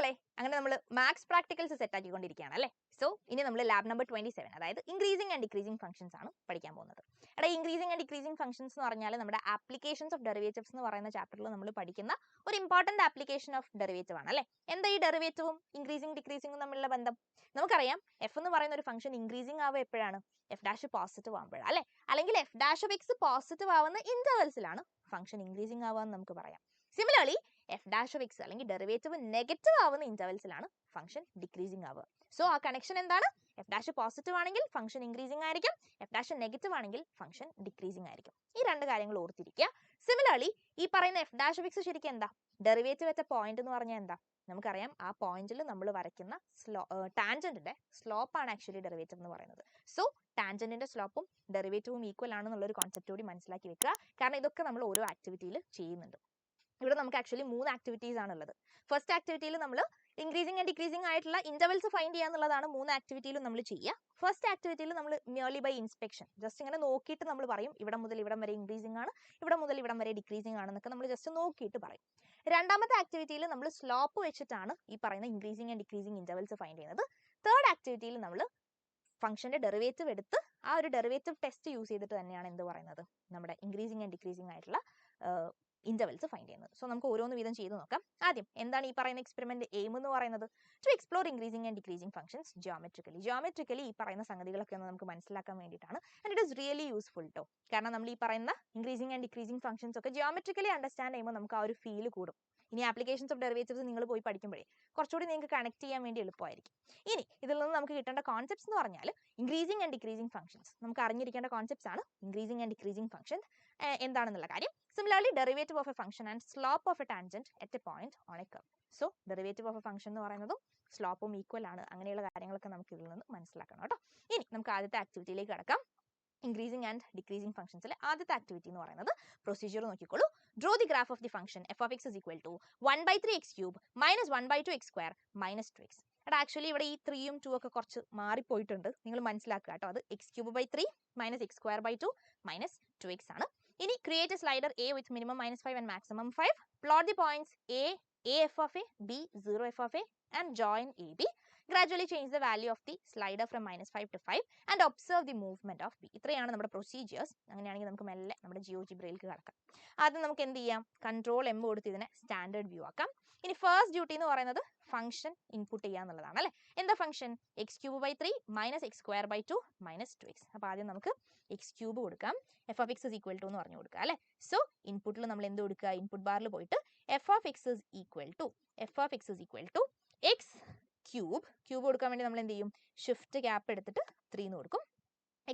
മക്കളെ അങ്ങനെ നമ്മൾ മാത്സ് പ്രാക്ടിക്കൽസ് സെറ്റ് ആക്കിക്കൊണ്ടിരിക്കുകയാണ് അല്ലേ. സോ ഇനി നമ്മൾ ലാബ് നമ്പർ 27 അതായത് ഇൻക്രീസിംഗ് ആൻഡ് ഡിക്രീസിംഗ് ഫംഗ്ഷൻസ് ആണ് പഠിക്കാൻ പോകുന്നത്. എടാ ഇൻക്രീസിംഗ് ആൻഡ് ഡിക്രീസിംഗ് ഫംഗ്ഷൻസ് എന്ന് പറഞ്ഞാൽ നമ്മുടെ ആപ്ലിക്കേഷൻസ് ഓഫ് ഡെറിവേറ്റീവ്സ് എന്ന് പറയുന്ന ചാപ്റ്ററിൽ നമ്മൾ പഠിക്കുന്ന ഒരു ഇമ്പോർട്ടന്റ് ആപ്ലിക്കേഷൻ ഓഫ് ഡെറിവേറ്റീവ് ആണ് അല്ലേ. എന്താ ഈ ഡെറിവേറ്റീവും ഇൻക്രീസിംഗ് ഡിക്രീസിംഗും തമ്മിലുള്ള ബന്ധം? നമുക്കറിയാം എഫ് എന്ന് പറയുന്ന ഒരു ഫംഗ്ഷൻ ഇൻക്രീസിംഗ് ആവുക എപ്പോഴാണ്? എഫ് ഡാഷ് പോസിറ്റീവ് ആകുമ്പോഴാണ് അല്ലേ. അല്ലെങ്കിൽ F dash of X positive ആവുന്ന ഇന്റർവെൽസിലാണ് ഫംഗ്ഷൻ ഇൻക്രീസിംഗ് ആവുക എന്ന് നമുക്ക് പറയാം. Similarly F dash of X അല്ലെങ്കിൽ ഡെറിവേറ്റീവ് നെഗറ്റീവ് ആവുന്ന ഇന്റർവെൽസിലാണ് ഫംഗ്ഷൻ ഡിക്രീസിംഗ് ആവുക. സോ ആ കണക്ഷൻ എന്താണ്? എഫ് ഡാഷ് പോസിറ്റീവ് ആണെങ്കിൽ ഫംഗ്ഷൻ ഇൻക്രീസിംഗ് ആയിരിക്കും, എഫ് ഡാഷ് നെഗറ്റീവ് ആണെങ്കിൽ ഫംഗ്ഷൻ ഡിക്രീസിംഗ് ആയിരിക്കും. ഈ രണ്ട് കാര്യങ്ങൾ ഓർത്തിരിക്കുക. സിമിലർലി ഈ പറയുന്ന എഫ് ഡാഷ് ഓഫ് എക്സ് ശരിക്കും എന്താ? ഡെറിവേറ്റീവ് അറ്റ് പോയിന്റ് എന്ന് പറഞ്ഞാൽ എന്താ? നമുക്കറിയാം ആ പോയിന്റിൽ നമ്മൾ വരയ്ക്കുന്ന ടാൻജന്റിന്റെ സ്ലോപ്പ് ആണ് ആക്ച്വലി ഡെറിവേറ്റീവ് എന്ന് പറയുന്നത്. സോ ടാൻജന്റിന്റെ സ്ലോപ്പും ഡെറിവേറ്റീവും ഈക്വൽ ആണെന്നുള്ളൊരു കോൺസെപ്റ്റ് കൂടി മനസ്സിലാക്കി വെക്കുക. കാരണം ഇതൊക്കെ നമ്മൾ ഓരോ ആക്ടിവിറ്റിയിൽ ചെയ്യുന്നുണ്ട്. ഇവിടെ നമുക്ക് ആക്ച്വലി 3 ആക്ടിവിറ്റീസ് ആണുള്ളത്. ഫസ്റ്റ് ആക്ടിവിറ്റിയിൽ നമ്മൾ ഇൻക്രീസിംഗ് ആൻഡ് ഡിക്രീസിംഗ് ആയിട്ടുള്ള ഇന്റർവെൽസ് ഫൈൻഡ് ചെയ്യുക എന്നുള്ളതാണ് 3 ആക്ടിവിറ്റിയിലും നമ്മൾ ചെയ്യുക. ഫസ്റ്റ് ആക്ടിവിറ്റിയിൽ നമ്മൾ മിയർലി ബൈ ഇൻസ്പെക്ഷൻ ജസ്റ്റ് ഇങ്ങനെ നോക്കിയിട്ട് നമ്മൾ പറയും ഇവിടെ മുതൽ ഇവിടം വരെ ഇൻക്രീസിംഗ് ആണ്, ഇവിടെ മുതൽ ഇവിടം വരെ ഡിക്രീസിംഗ് ആണെന്നൊക്കെ നമ്മൾ ജസ്റ്റ് നോക്കിയിട്ട് പറയും. രണ്ടാമത്തെ ആക്ടിവിറ്റിയിൽ നമ്മൾ സ്ലോപ്പ് വെച്ചിട്ടാണ് ഈ പറയുന്ന increasing and decreasing intervals find ചെയ്യുന്നത്. തേർഡ് ആക്ടിവിറ്റിയിൽ നമ്മൾ ഫംഗ്ഷന്റെ ഡെറിവേറ്റീവ് എടുത്ത് ആ ഒരു ഡെറിവേറ്റീവ് ടെസ്റ്റ് യൂസ് ചെയ്തിട്ട് തന്നെയാണ് എന്ത് പറയുന്നത് നമ്മുടെ ഇൻക്രീസിംഗ് ആൻഡ് ഡിക്രീസിംഗ് ആയിട്ടുള്ള ഇന്റർവെൽസ് ഫൈൻഡ് ചെയ്യുന്നത്. സോ നമുക്ക് ഓരോന്ന് വീതം ചെയ്ത് നോക്കാം. ആദ്യം എന്താണ് ഈ പറയുന്ന എക്സ്പെരിമെന്റ് എയിം എന്ന് പറയുന്നത്? To explore increasing and decreasing functions geometrically ഈ പറയുന്ന സംഗതികളൊക്കെ ഒന്ന് നമുക്ക് മനസ്സിലാക്കാൻ വേണ്ടിയിട്ടാണ്. And it is really useful ട്ടോ. കാരണം നമ്മൾ ഈ പറയുന്ന ഇൻക്രീസിംഗ് ആൻഡ് ഡിക്രീസിംഗ് ഫംഗ്ഷൻസ് ഒക്കെ ജിയോമെട്രിക്കലി അണ്ടർസ്റ്റാൻഡ് ചെയ്യുമ്പോൾ നമുക്ക് ആ ഒരു ഫീൽ കൂടും. ഇനി ആപ്ലിക്കേഷൻസ് ഓഫ് ഡെറിവേറ്റീവ്സ് നിങ്ങൾ പോയി പഠിക്കുമ്പോഴേ കുറച്ചുകൂടി നിങ്ങൾക്ക് കണക്ട് ചെയ്യാൻ വേണ്ടി എളുപ്പമായിരിക്കും. ഇനി ഇതിൽ നിന്ന് നമുക്ക് കിട്ടേണ്ട കോൺസെപ്റ്റ്സ് എന്ന് പറഞ്ഞാൽ ഇൻക്രീസിംഗ് ആൻഡ് ഡിക്രീസിംഗ് ഫംഗ്ഷൻസ് നമുക്ക് അറിഞ്ഞിരിക്കേണ്ട കോൺസെപ്റ്റ്സ് ആണ് ഇൻക്രീസിംഗ് ആൻഡ് ഡിക്രീസിംഗ് ഫംഗ്ഷൻ എന്താണെന്നുള്ള കാര്യം. Similarly, derivative of a function and slope of a tangent at a point on a curve. So, derivative of a function എന്ന് പറയുന്നതും സ്ലോപ്പും equal ആണ്. അങ്ങനെയുള്ള കാര്യങ്ങളൊക്കെ നമുക്ക് ഇതിൽ നിന്ന് മനസ്സിലാക്കണം കേട്ടോ. ഇനി നമുക്ക് ആദ്യത്തെ ആക്ടിവിറ്റിയിലേക്ക് കടക്കാം. ഇൻക്രീസിംഗ് ആൻഡ് ഡിക്രീസിംഗ് ഫംഗ്ഷൻസിലെ ആദ്യത്തെ ആക്ടിവിറ്റി എന്ന് പറയുന്നത് പ്രൊസീജിയർ നോക്കിക്കോളൂ. Draw the graph of the function F of X is equal to 1/3 x cube minus 1/2 x square minus 2x. എടാ ആക്ച്വലി ഇവിടെ ഈ 3യും 2 ഒക്കെ കുറച്ച് മാറിപ്പോയിട്ടുണ്ട്. നിങ്ങൾ മനസ്സിലാക്കുക കേട്ടോ. അത് x³ minus x²2 minus 2x ആണ്. ഇനി create A slider A with minimum -5 and maximum 5. Plot the points A f of A, B 0 f of A and join AB. Gradually change the value of the slider from -5 to 5 and observe the movement of B. ഇത്രയാണ് നമ്മുടെ procedures. അങ്ങനെയാണെങ്കിൽ നമുക്ക് മെല്ലെ നമ്മുടെ ജിയോജിബ്രയിലേക്ക് കടക്കാം. ആദ്യം നമുക്ക് എന്ത് ചെയ്യാം? കൺട്രോൾ M കൊടുത്ത് ഇതിനെ സ്റ്റാൻഡേർഡ് വ്യൂ ആക്കാം. ഇനി ഫസ്റ്റ് ഡ്യൂട്ടി എന്ന് പറയുന്നത് ഫംഗ്ഷൻ ഇൻപുട്ട് ചെയ്യുക എന്നുള്ളതാണ് അല്ലേ. എന്താ function? x³ minus x²2 minus 2x. അപ്പോൾ ആദ്യം നമുക്ക് x³ കൊടുക്കാം. F of X is equal to എന്ന് പറഞ്ഞു കൊടുക്കുക അല്ലേ. സോ ഇൻപുട്ടിൽ നമ്മൾ എന്ത് കൊടുക്കുക? ഇൻപുട്ട് ബാറിൽ പോയിട്ട് F of X is equal two cube കൊടുക്കാൻ വേണ്ടി നമ്മൾ എന്ത് ചെയ്യും? ഷിഫ്റ്റ് ഗ്യാപ്പ് എടുത്തിട്ട് 3 എന്ന് കൊടുക്കും.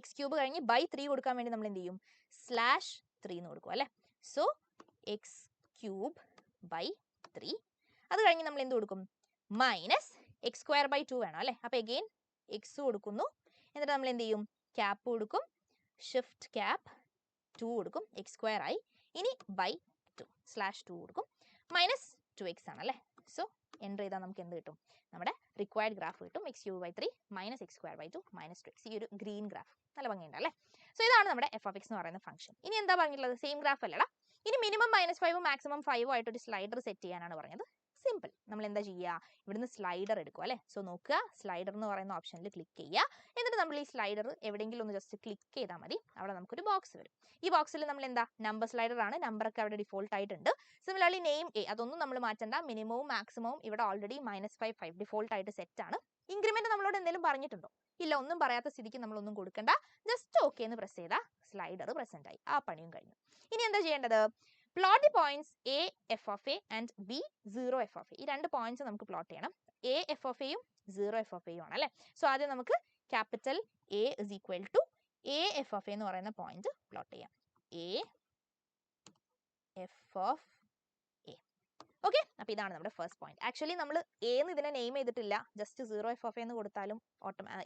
x³ കഴിഞ്ഞ് ബൈ 3 കൊടുക്കാൻ വേണ്ടി നമ്മൾ എന്ത് ചെയ്യും? /3 എന്ന് കൊടുക്കും അല്ലേ. So x³ by 3. അത് കഴിഞ്ഞ് നമ്മൾ എന്ത് കൊടുക്കും? മൈനസ് x²2 വേണം അല്ലേ. അപ്പോൾ എഗെയിൻ എക്സ് കൊടുക്കുന്നു. എന്നിട്ട് നമ്മൾ എന്ത് ചെയ്യും? ക്യാപ്പ് കൊടുക്കും, ഷിഫ്റ്റ് ക്യാപ്പ് 2 കൊടുക്കും, x² ആയി. ഇനി ബൈ 2/2 കൊടുക്കും, മൈനസ് 2x ആണ് അല്ലേ. സോ എൻ്റർ ചെയ്താൽ നമുക്ക് എന്ത് കിട്ടും? നമ്മുടെ റിക്വയർഡ് ഗ്രാഫ് കിട്ടും. x³ minus x²2 minus 2x. ഈ ഒരു ഗ്രീൻ ഗ്രാഫ് നല്ല ഭംഗിയുണ്ട് അല്ലേ. സോ ഇതാണ് നമ്മുടെ എഫ് ഓഫ് എക്സ് എന്ന് പറയുന്ന ഫംഗ്ഷൻ. ഇനി എന്താ പറഞ്ഞിട്ടുള്ളത്? സെയിം ഗ്രാഫ് അല്ലടാ. ഇനി മിനിമം -5 മാക്സിമം 5 ആയിട്ട് ഒരു സ്ലൈഡർ സെറ്റ് ചെയ്യാനാണ് പറഞ്ഞത്. സിമ്പിൾ. നമ്മൾ എന്താ ചെയ്യുക? ഇവിടുന്ന് സ്ലൈഡർ എടുക്കും അല്ലേ. സോ നോക്കുക, സ്ലൈഡർ എന്ന് പറയുന്ന ഓപ്ഷനിൽ ക്ലിക്ക് ചെയ്യുക. എന്നിട്ട് നമ്മൾ ഈ സ്ലൈഡർ എവിടെയെങ്കിലും ഒന്ന് ജസ്റ്റ് ക്ലിക്ക് ചെയ്താൽ മതി. അവിടെ നമുക്കൊരു ബോക്സ് വരും. ഈ ബോക്സിൽ നമ്മൾ എന്താ? നമ്പർ സ്ലൈഡർ ആണ്. നമ്പറൊക്കെ അവിടെ ഡിഫോൾട്ട് ആയിട്ടുണ്ട്. സിമിലർലി നെയിം A അതൊന്നും നമ്മൾ മാറ്റണ്ട. മിനിമവും മാക്സിമവും ഇവിടെ ഓൾറെഡി -5 ഡിഫോൾട്ട് ആയിട്ട് സെറ്റ് ആണ്. ഇൻക്രിമെന്റ് നമ്മളോട് എന്തെങ്കിലും പറഞ്ഞിട്ടുണ്ടോ? ഇല്ല, ഒന്നും പറയാത്ത സ്ഥിതിക്ക് നമ്മളൊന്നും കൊടുക്കണ്ട. ജസ്റ്റ് ഓക്കെ എന്ന് പ്രസ് ചെയ്താൽ സ്ലൈഡർ പ്രസന്റ് ആയി. ആ പണിയും കഴിഞ്ഞു. ഇനി എന്താ ചെയ്യേണ്ടത്? Plot the points A f of A and B 0 f of A. ഈ രണ്ട് പോയിന്റ്സ് നമുക്ക് പ്ലോട്ട് ചെയ്യണം. A f of A യും 0 f of A യും ആണ് അല്ലേ. സോ ആദ്യം നമുക്ക് capital A is equal to A f of A എന്ന് പറയുന്ന പോയിന്റ് പ്ലോട്ട് ചെയ്യാം. A f of A. Okay, അപ്പോൾ ഇതാണ് നമ്മുടെ ഫസ്റ്റ് പോയിന്റ്. ആക്ച്വലി നമ്മൾ A എന്ന് ഇതിനെ നെയിം ചെയ്തിട്ടില്ല. ജസ്റ്റ് 0 f of A എന്ന് കൊടുത്താലും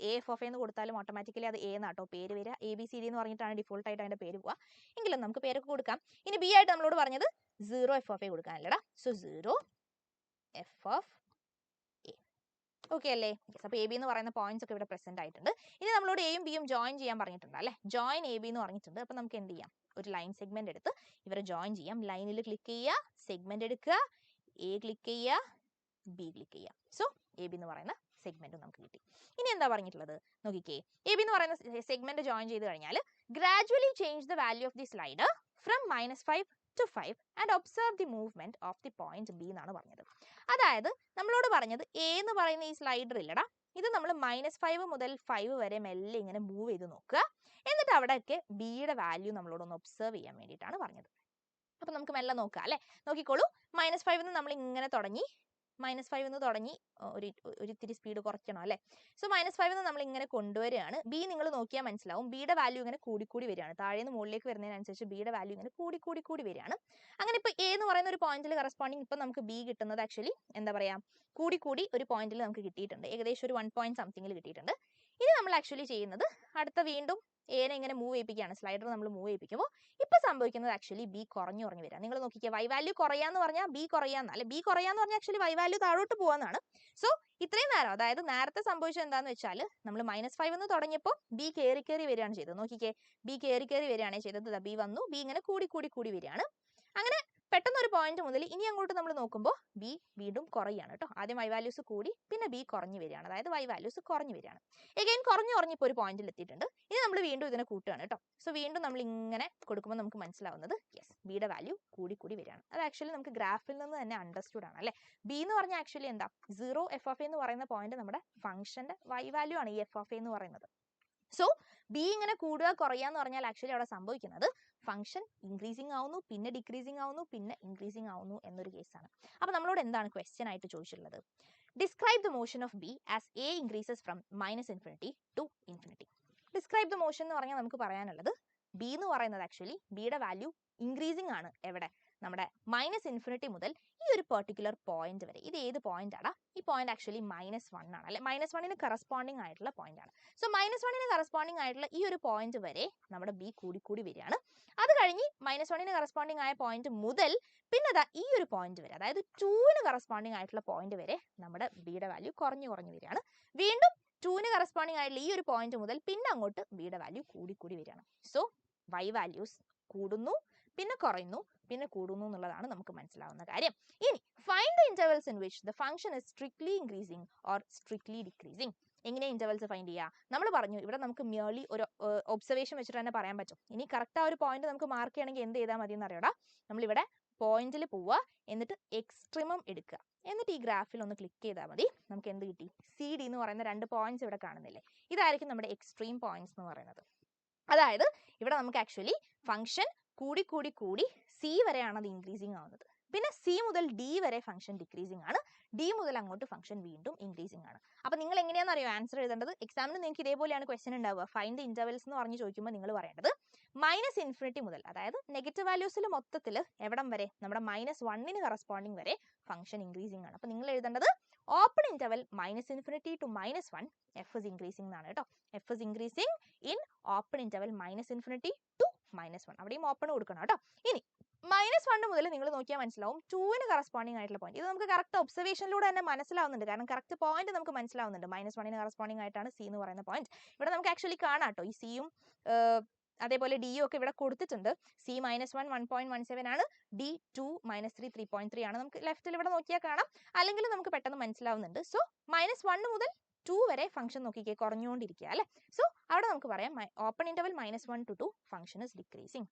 A f of A എന്ന് കൊടുത്താലും ഓട്ടോമാറ്റിക്കലി അത് A എന്നാട്ടോ പേര് വരിക. ABCD എന്ന് പറഞ്ഞിട്ടാണ് ഡിഫോൾട്ട് ആയിട്ട് അതിന്റെ പേര് പോവുക. എങ്കിലും നമുക്ക് പേരൊക്കെ കൊടുക്കാം. ഇനി B ആയിട്ട് നമ്മളോട് പറഞ്ഞത് 0 f of A കൊടുക്കാനല്ലടാ. So 0 f of A. Okay അല്ലേ. അപ്പോൾ AB എന്ന് പറയുന്ന പോയിന്റ്സ് ഒക്കെ ഇവിടെ പ്രസന്റ് ആയിട്ടുണ്ട്. ഇനി നമ്മളോട് എയും ബിയും ജോയിൻ ചെയ്യാൻ പറഞ്ഞിട്ടുണ്ട് അല്ലേ. ജോയിൻ AB എന്ന് പറഞ്ഞിട്ടുണ്ട്. അപ്പോൾ നമുക്ക് എന്ത് ചെയ്യാം? ഒരു ലൈൻ സെഗ്മെന്റ് എടുത്ത് ഇവരെ ജോയിൻ ചെയ്യാം. ലൈനിൽ ക്ലിക്ക് ചെയ്യുക, സെഗ്മെന്റ് എടുക്കുക, A ക്ലിക്ക് ചെയ്യുക, ബി ക്ലിക്ക് ചെയ്യാം. സോ എ ബി എന്ന് പറയുന്ന സെഗ്മെന്റ് നമുക്ക് കിട്ടി. ഇനി എന്താ പറഞ്ഞിട്ടുള്ളത് നോക്കിക്കേ, എ ബി എന്ന് പറയുന്ന സെഗ്മെന്റ് ജോയിൻ ചെയ്ത് കഴിഞ്ഞാൽ gradually change the value of the slider from -5 to 5 and observe the movement of the point B എന്നാണ് പറഞ്ഞത്. അതായത് നമ്മളോട് പറഞ്ഞത് എ എന്ന് പറയുന്ന ഈ സ്ലൈഡർ ഇല്ലടാ, ഇത് നമ്മൾ -5 മുതൽ 5 വരെ മെല്ലെ ഇങ്ങനെ മൂവ് ചെയ്ത് നോക്കുക, എന്നിട്ട് അവിടെയൊക്കെ ബിയുടെ വാല്യൂ നമ്മളോടൊന്ന് ഒബ്സർവ് ചെയ്യാൻ വേണ്ടിയിട്ടാണ് പറഞ്ഞത്. അപ്പൊ നമുക്ക് മെല്ലെ നോക്കാം അല്ലെ. നോക്കിക്കോളൂ, -5 നമ്മൾ ഇങ്ങനെ തുടങ്ങി, -5 തുടങ്ങി ഒരിത്തിരി സ്പീഡ് കുറയ്ക്കണം അല്ലെ. സോ -5 നമ്മൾ ഇങ്ങനെ കൊണ്ടുവരികയാണ്. ബി നിങ്ങൾ നോക്കിയാൽ മനസ്സിലാവും, ബിയുടെ വാല്യൂ ഇങ്ങനെ കൂടി വരികയാണ്. താഴേന്ന് മുകളിലേക്ക് വരുന്നതിനനുസരിച്ച് ബിയുടെ വാല്യൂ ഇങ്ങനെ കൂടി വരികയാണ്. അങ്ങനെ ഇപ്പൊ എ എന്ന് പറയുന്ന ഒരു പോയിന്റിൽ കറസ്പോണ്ടിങ് ഇപ്പൊ നമുക്ക് ബി കിട്ടുന്നത് ആക്ച്വലി എന്താ പറയാ, കൂടി ഒരു പോയിന്റിൽ നമുക്ക് കിട്ടിയിട്ടുണ്ട്. ഏകദേശം ഒരു 1 പോയിന്റ് സംതിങ്ങിൽ കിട്ടിയിട്ടുണ്ട്. ഇനി നമ്മൾ ആക്ച്വലി ചെയ്യുന്നത് അടുത്ത വീണ്ടും എനെ ഇങ്ങനെ മൂവ് ചെയ്യിപ്പിക്കുകയാണ്. സ്ലൈഡർ നമ്മൾ മൂവ് ചെയ്യിപ്പിക്കുമ്പോൾ ഇപ്പൊ സംഭവിക്കുന്നത് ആക്ച്വലി ബി കുറഞ്ഞു വരിക. നിങ്ങൾ നോക്കിക്കുക, വൈ വാല്യൂ കുറയാന്ന് പറഞ്ഞാൽ ബി കുറയാന്ന്, അല്ലെ ബി കുറയാന്ന് പറഞ്ഞാൽ ആക്ച്വലി വൈ വാല്യൂ താഴോട്ട് പോകാന്നാണ്. സോ ഇത്രയും നേരം, അതായത് നേരത്തെ സംഭവിച്ചത് എന്താന്ന് വെച്ചാൽ നമ്മൾ -5 എന്ന് തുടങ്ങിയപ്പോൾ ബി കയറി വരികയാണ് ചെയ്തത്. നോക്കിക്കേ, ബി കയറി വരികയാണ് ചെയ്തത്. ബി വന്നു, ബി ഇങ്ങനെ കൂടി വരികയാണ്. അങ്ങനെ പെട്ടെന്ന് ഒരു പോയിന്റ് മുതൽ ഇനി അങ്ങോട്ട് നമ്മൾ നോക്കുമ്പോൾ ബി വീണ്ടും കുറയാണ് കേട്ടോ. ആദ്യം വൈ വാല്യൂസ് കൂടി, പിന്നെ ബി കുറഞ്ഞു വരികയാണ്, അതായത് വൈ വാല്യൂസ് കുറഞ്ഞു വരികയാണ്. എഗെയിൻ കുറഞ്ഞു ഇപ്പോൾ ഒരു പോയിന്റിൽ എത്തിയിട്ടുണ്ട്. ഇനി നമ്മൾ വീണ്ടും ഇതിനെ കൂട്ടുകയാണ് കേട്ടോ. സോ വീണ്ടും നമ്മൾ ഇങ്ങനെ കൊടുക്കുമ്പോൾ നമുക്ക് മനസ്സിലാവുന്നത് യെസ്, ബിയുടെ വാല്യൂ കൂടി വരികയാണ്. അത് ആക്ച്വലി നമുക്ക് ഗ്രാഫിൽ നിന്ന് തന്നെ അണ്ടർസ്റ്റുഡ് ആണ് അല്ലെ. ബി എന്ന് പറഞ്ഞാൽ ആക്ച്വലി എന്താ, 0 എഫ് ഓഫ് എ എന്ന് പറയുന്ന പോയിന്റ് നമ്മുടെ ഫംഗ്ഷന്റെ വൈ വാല്യൂ ആണ് ഈ എഫ് ഓഫ് എ എന്ന് പറയുന്നത്. സോ ബി ഇങ്ങനെ കൂടുക കുറയാന്ന് പറഞ്ഞാൽ ആക്ച്വലി അവിടെ സംഭവിക്കുന്നത് ഫംഗ്ഷൻ ഇൻക്രീസിങ് ആവുന്നു, പിന്നെ ഡിക്രീസിങ് ആവുന്നു, പിന്നെ ഇൻക്രീസിങ് ആവുന്നു എന്നൊരു കേസാണ്. അപ്പൊ നമ്മളോട് എന്താണ് ക്വസ്റ്റ്യൻ ആയിട്ട് ചോദിച്ചിട്ടുള്ളത്, describe the motion of B as A increases from -∞ to ∞. Describe the motion എന്ന് പറഞ്ഞാൽ നമുക്ക് പറയാനുള്ളത് ബി എന്ന് പറയുന്നത് ആക്ച്വലി ബിയുടെ വാല്യൂ ഇൻക്രീസിങ് ആണ്. എവിടെ, നമ്മുടെ -∞ മുതൽ ഈ ഒരു പെർട്ടിക്കുലർ പോയിന്റ് വരെ. ഇത് ഏത് പോയിന്റ് ആണ്, ഈ പോയിന്റ് ആക്ച്വലി -1 ആണ് അല്ലെ. -1ന് കറസ്പോണ്ടിങ് ആയിട്ടുള്ള പോയിന്റ് ആണ്. സോ -1ന് കറസ്പോണ്ടിങ് ആയിട്ടുള്ള ഈ ഒരു പോയിന്റ് വരെ നമ്മുടെ ബി കൂടി വരികയാണ്. അത് കഴിഞ്ഞ് -1ന് കറസ്പോണ്ടിങ് ആയ പോയിന്റ് മുതൽ പിന്നെ ഈ ഒരു പോയിന്റ് വരെ, അതായത് 2ന് കറസ്പോണ്ടിങ് ആയിട്ടുള്ള പോയിന്റ് വരെ നമ്മുടെ ബിയുടെ വാല്യൂ കുറഞ്ഞു വരികയാണ്. വീണ്ടും 2ന് കറസ്പോണ്ടിങ് ആയിട്ടുള്ള ഈ ഒരു പോയിന്റ് മുതൽ പിന്നെ അങ്ങോട്ട് ബിയുടെ വാല്യൂ കൂടി വരികയാണ്. സോ വൈ വാല്യൂസ് കൂടുന്നു, പിന്നെ കുറയുന്നു, പിന്നെ കൂടുന്നു എന്നുള്ളതാണ് നമുക്ക് മനസ്സിലാവുന്ന കാര്യം. ഇനി find the intervals in which the function is strictly increasing or strictly decreasing. എങ്ങനെ ഇന്റർവെൽസ് ഫൈൻഡ് ചെയ്യുക? നമ്മൾ പറഞ്ഞു ഇവിടെ നമുക്ക് മിയർലി ഒരു ഒബ്സർവേഷൻ വെച്ചിട്ട് തന്നെ പറയാൻ പറ്റും. ഇനി കറക്റ്റ് ആ ഒരു പോയിന്റ് നമുക്ക് മാർക്ക് ചെയ്യണമെങ്കിൽ എന്ത് ചെയ്താൽ മതി എന്ന് അറിയടാ, നമ്മളിവിടെ പോയിന്റിൽ പോവുക, എന്നിട്ട് എക്സ്ട്രീമം എടുക്കുക, എന്നിട്ട് ഈ ഗ്രാഫിൽ ഒന്ന് ക്ലിക്ക് ചെയ്താൽ മതി. നമുക്ക് എന്ത് കിട്ടി, സി ഡി എന്ന് പറയുന്ന 2 പോയിന്റ്സ് ഇവിടെ കാണുന്നില്ലേ, ഇതായിരിക്കും നമ്മുടെ എക്സ്ട്രീം പോയിന്റ്സ് എന്ന് പറയുന്നത്. അതായത് ഇവിടെ നമുക്ക് ആക്ച്വലി ഫംഗ്ഷൻ കൂടി സി വരെയാണ് അത് ഇൻക്രീസിങ് ആവുന്നത്. പിന്നെ സി മുതൽ ഡി വരെ ഫംഗ്ഷൻ ഡിക്രീസിങ് ആണ്, ഡി മുതൽ അങ്ങോട്ട് ഫംഗ്ഷൻ വീണ്ടും ഇൻക്രീസിങ് ആണ്. അപ്പൊ നിങ്ങൾ എങ്ങനെയാണെന്ന് അറിയോ ആൻസർ എഴുതേണ്ടത്? എക്സാമിന് നിങ്ങൾക്ക് ഇതേപോലെയാണ് ക്വസ്റ്റ്യൻ ഉണ്ടാവുക. ഫൈൻഡ് ദ ഇന്റർവെൽസ് എന്ന് പറഞ്ഞ് ചോദിക്കുമ്പോൾ നിങ്ങൾ പറയേണ്ടത് -∞ മുതൽ, അതായത് നെഗറ്റീവ് വാല്യൂസിൽ മൊത്തത്തിൽ എവിടം വരെ, നമ്മുടെ -1ന് കറസ്പോണ്ടിങ് വരെ ഫംഗ്ഷൻ ഇൻക്രീസിങ് ആണ്. അപ്പൊ നിങ്ങൾ എഴുതേണ്ടത് open interval -∞ to -1 f is increasing എന്നാണ് കേട്ടോ. f is increasing in open interval -∞ to -1. അവിടെയും ഓപ്പൺ കൊടുക്കണം കേട്ടോ. ഇനി -1 മുതൽ നിങ്ങൾ നോക്കിയാൽ മനസ്സിലാവും 2ന് കറസ്പോണ്ടിങ് ആയിട്ടുള്ള പോയിന്റ്. ഇത് നമുക്ക് കറക്റ്റ് ഒബ്സർവേഷനിലൂടെ തന്നെ മനസ്സിലാവുന്നുണ്ട്, കാരണം കറക്റ്റ് പോയിന്റ് നമുക്ക് മനസ്സിലാവുന്നുണ്ട്. -1ന് കറസ്പോണ്ടിങ് ആയിട്ടാണ് സി എന്ന് പറയുന്ന പോയിന്റ്. ഇവിടെ നമുക്ക് ആക്ച്വലി കാണാം കേട്ടോ, ഈ സിയും അതേപോലെ ഡിയും ഒക്കെ ഇവിടെ കൊടുത്തിട്ടുണ്ട്. സി -1 1.17 ആണ്, ഡി 2 -3 3.3 ആണ്. നമുക്ക് ലെഫ്റ്റിൽ ഇവിടെ നോക്കിയാൽ കാണാം, അല്ലെങ്കിൽ നമുക്ക് പെട്ടെന്ന് മനസ്സിലാവുന്നുണ്ട്. സോ -1 മുതൽ 2 വരെ ഫംഗ്ഷൻ നോക്കിക്കേ കുറഞ്ഞുകൊണ്ടിരിക്കുക അല്ലെ. സോ അവിടെ നമുക്ക് പറയാം open interval -1 to 2 function is decreasing,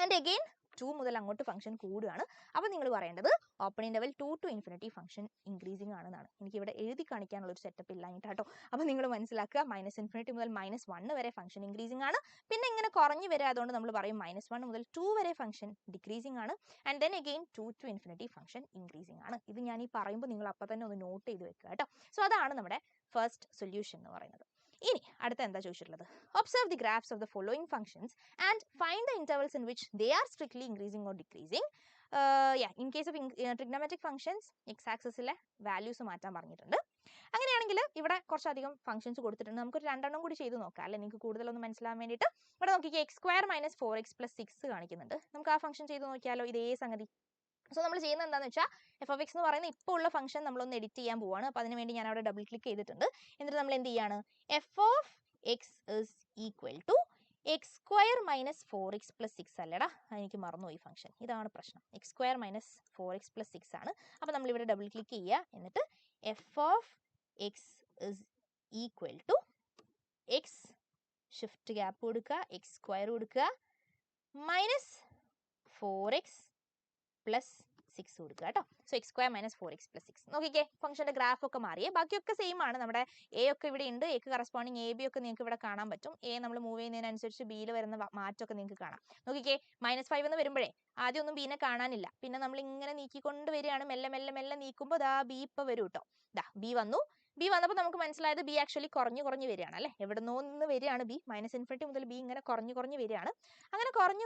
and again 2 മുതൽ അങ്ങോട്ട് ഫംഗ്ഷൻ കൂടുകയാണ്. അപ്പോൾ നിങ്ങൾ പറയേണ്ടത് open interval 2 to ∞ function increasing ആണെന്നാണ്. എനിക്ക് ഇവിടെ എഴുതി കാണിക്കാനുള്ള ഒരു സെറ്റപ്പ് ഇല്ലാഞ്ഞിട്ട് കേട്ടോ. അപ്പോൾ നിങ്ങൾ മനസ്സിലാക്കുക, -∞ മുതൽ -1 വരെ ഫംഗ്ഷൻ ഇൻക്രീസിങ് ആണ്, പിന്നെ ഇങ്ങനെ കുറഞ്ഞു വരിക, അതുകൊണ്ട് നമ്മൾ പറയും -1 മുതൽ 2 വരെ ഫംഗ്ഷൻ ഡിക്രീസിങ് ആണ്, and then again 2 to ∞ function increasing ആണ്. ഇത് ഞാൻ ഈ പറയുമ്പോൾ നിങ്ങൾ അപ്പം തന്നെ ഒന്ന് നോട്ട് ചെയ്ത് വെക്കുക കേട്ടോ. സോ അതാണ് നമ്മുടെ ഫസ്റ്റ് സൊല്യൂഷൻ എന്ന് പറയുന്നത്. ഇനി അടുത്ത എന്താ ചോദിച്ചിട്ടുള്ളത്, observe the graphs of the following functions and find the intervals in which they are strictly increasing or decreasing. In case of trigonometric functions X ആക്സിസിലെ വാല്യൂസ് മാറ്റാൻ പറഞ്ഞിട്ടുണ്ട്. അങ്ങനെയാണെങ്കിൽ ഇവിടെ കുറച്ചധികം ഫംഗ്ഷൻസ് കൊടുത്തിട്ടുണ്ട്, നമുക്കൊരു 2 കൂടി ചെയ്ത് നോക്കാം അല്ലെ, നിങ്ങൾക്ക് കൂടുതലൊന്നും മനസ്സിലാവാൻ വേണ്ടിയിട്ട്. ഇവിടെ നോക്കിക്കേ, x² - 4x + 6 കാണിക്കുന്നുണ്ട്. നമുക്ക് ആ ഫംഗ്ഷൻ ചെയ്ത് നോക്കിയാലോ, ഇതേ സംഗതി. സോ നമ്മൾ ചെയ്യുന്നത് എന്താണെന്ന് വെച്ചാൽ എഫ് ഓഫ് എക്സ് എന്ന് പറയുന്ന ഇപ്പോൾ ഉള്ള ഫംഗ്ഷൻ നമ്മളൊന്ന് എഡിറ്റ് ചെയ്യാൻ പോവാണ്. അപ്പോൾ അതിന് വേണ്ടി ഞാൻ അവിടെ ഡബിൾ ക്ലിക്ക് ചെയ്തിട്ടുണ്ട്. എന്നിട്ട് നമ്മൾ എന്ത് ചെയ്യാണ്, f of X is equal to x square minus 4x plus 6 അല്ലടാ, എനിക്ക് മറന്നുപോയി ഫംഗ്ഷൻ. ഇതാണ് പ്രശ്നം. X square minus 4x plus 6 ആണ്. അപ്പോൾ നമ്മൾ ഇവിടെ ഡബിൾ ക്ലിക്ക് ചെയ്യുക. എന്നിട്ട് f of X is equal to x, shift gap കൊടുക്കുക, എക്സ് സ്ക്വയർ കൊടുക്കുക, മൈനസ് 4x പ്ലസ് 6 കൊടുക്കുക കേട്ടോ. So x square minus 4x plus 6. നോക്കിക്കേ, ഫംഗ്ഷന്റെ ഗ്രാഫ് ഒക്കെ മാറിയേ. ബാക്കിയൊക്കെ സെയിം ആണ്. നമ്മുടെ എ ഒക്കെ ഇവിടെ ഉണ്ട്. എക്ക് കറസ്പോണ്ടിങ് എ ബി ഒക്കെ നിങ്ങൾക്ക് ഇവിടെ കാണാൻ പറ്റും. എ നമ്മൾ മൂവ് ചെയ്യുന്നതിനനുസരിച്ച് ബിയിൽ വരുന്ന മാറ്റമൊക്കെ നിങ്ങൾക്ക് കാണാം. നോക്കിക്കേ, -5 എന്ന് വരുമ്പോഴേ ആദ്യം ഒന്നും ബീനെ കാണാനില്ല. പിന്നെ നമ്മൾ ഇങ്ങനെ നീക്കിക്കൊണ്ട് വരികയാണ്. മെല്ലെ മെല്ലെ മെല്ലെ നീക്കുമ്പോൾ ദാ ബി ഇപ്പൊ വരും കേട്ടോ. ദാ ബി വന്നു. ബി വന്നപ്പോൾ നമുക്ക് മനസ്സിലായത് ബി ആക്ച്വലി കുറഞ്ഞു വരികയാണ് അല്ലേ. എവിടെന്നോ നിന്ന് വരികയാണ് ബി. -∞ മുതൽ ബി ഇങ്ങനെ കുറഞ്ഞു വരികയാണ്. അങ്ങനെ കുറഞ്ഞു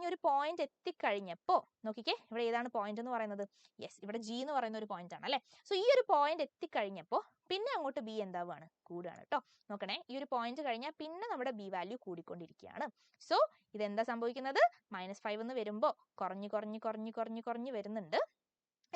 ഒരു പോയിന്റ് എത്തിക്കഴിഞ്ഞപ്പോൾ നോക്കിക്കേ, ഇവിടെ ഏതാണ് പോയിന്റ് എന്ന് പറയുന്നത്? യെസ്, ഇവിടെ ജി എന്ന് പറയുന്ന ഒരു പോയിന്റ് ആണ് അല്ലേ. സോ ഈ ഒരു പോയിന്റ് എത്തിക്കഴിഞ്ഞപ്പോൾ പിന്നെ അങ്ങോട്ട് ബി എന്താവുകയാണ്? കൂടുകയാണ് കേട്ടോ. നോക്കണേ, ഈ ഒരു പോയിന്റ് കഴിഞ്ഞാൽ പിന്നെ നമ്മുടെ ബി വാല്യൂ കൂടിക്കൊണ്ടിരിക്കുകയാണ്. സോ ഇതെന്താ സംഭവിക്കുന്നത്? -5 എന്ന് വരുമ്പോൾ കുറഞ്ഞു വരുന്നുണ്ട്.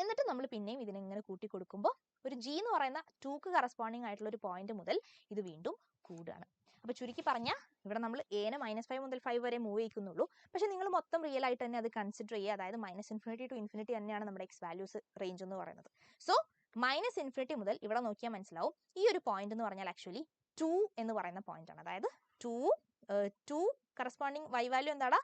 എന്നിട്ട് നമ്മൾ പിന്നെയും ഇതിനെങ്ങനെ കൂട്ടി കൊടുക്കുമ്പോൾ ഒരു ജി എന്ന് പറയുന്ന 2ക്ക് കറസ്പോണ്ടിങ് ആയിട്ടുള്ള ഒരു പോയിന്റ് മുതൽ ഇത് വീണ്ടും കൂടുകയാണ്. അപ്പോൾ ചുരുക്കി പറഞ്ഞാൽ ഇവിടെ നമ്മൾ എനെ -5 മുതൽ 5 വരെ മൂവ് ചെയ്യിക്കുന്നുള്ളൂ. പക്ഷെ നിങ്ങൾ മൊത്തം റിയൽ ആയിട്ട് തന്നെ അത് കൺസിഡർ ചെയ്യുക. അതായത് -∞ to ∞ തന്നെയാണ് നമ്മുടെ എക്സ് വാല്യൂസ് റേഞ്ച് എന്ന് പറയുന്നത്. സോ -∞ മുതൽ ഇവിടെ നോക്കിയാൽ മനസ്സിലാവും ഈ ഒരു പോയിന്റ് എന്ന് പറഞ്ഞാൽ ആക്ച്വലി 2 എന്ന് പറയുന്ന പോയിന്റ് ആണ്. അതായത് 2 കറസ്പോണ്ടിങ് y വാല്യൂ എന്താണ്?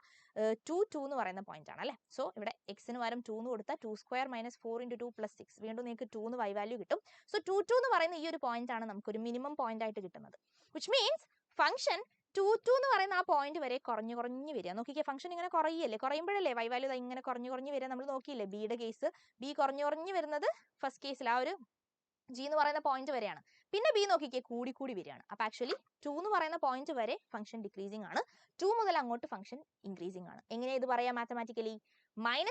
2 എന്ന് പറയുന്ന പോയിന്റ് ആണ് അല്ലേ. സോ ഇവിടെ എക്സിന് പകരം 2 എന്ന് കൊടുത്താൽ 2 സ്ക്വയർ മൈനസ് 4 × 2 പ്ലസ് 6 വീണ്ടും നിങ്ങൾക്ക് 2 എന്ന് y വാല്യൂ കിട്ടും. സോ 2 എന്ന് പറയുന്ന ഈ ഒരു പോയിന്റ് ആണ് നമുക്ക് ഒരു മിനിമം പോയിന്റ് ആയിട്ട് കിട്ടുന്നത്. വിച്ച് മീൻസ് ഫംഗ്ഷൻ 2 എന്ന് പറയുന്ന ആ പോയിന്റ് വരെ കുറഞ്ഞു വരിക. നോക്കിക്കേ, ഫംഗ്ഷൻ ഇങ്ങനെ കുറയുമ്പോഴല്ലേ y വാല്യൂ ഇങ്ങനെ കുറഞ്ഞു വരിക. നമ്മൾ നോക്കിയില്ലേ ബിയുടെ കേസ്, ബി കുറഞ്ഞു വരുന്നത് ഫസ്റ്റ് കേസിൽ ആ ഒരു ജി എന്ന് പറയുന്ന പോയിന്റ് വരെയാണ്. പിന്നെ ബി നോക്കിക്കേ കൂടി വരികയാണ്. അപ്പോൾ ആക്ച്വലി 2 എന്ന് പറയുന്ന പോയിന്റ് വരെ ഫംഗ്ഷൻ ഡിക്രീസിങ് ആണ്. 2 മുതൽ അങ്ങോട്ട് ഫംഗ്ഷൻ ഇൻക്രീസിങ് ആണ്. എങ്ങനെ ഇത് പറയാം മാത്തമാറ്റിക്കലി? -∞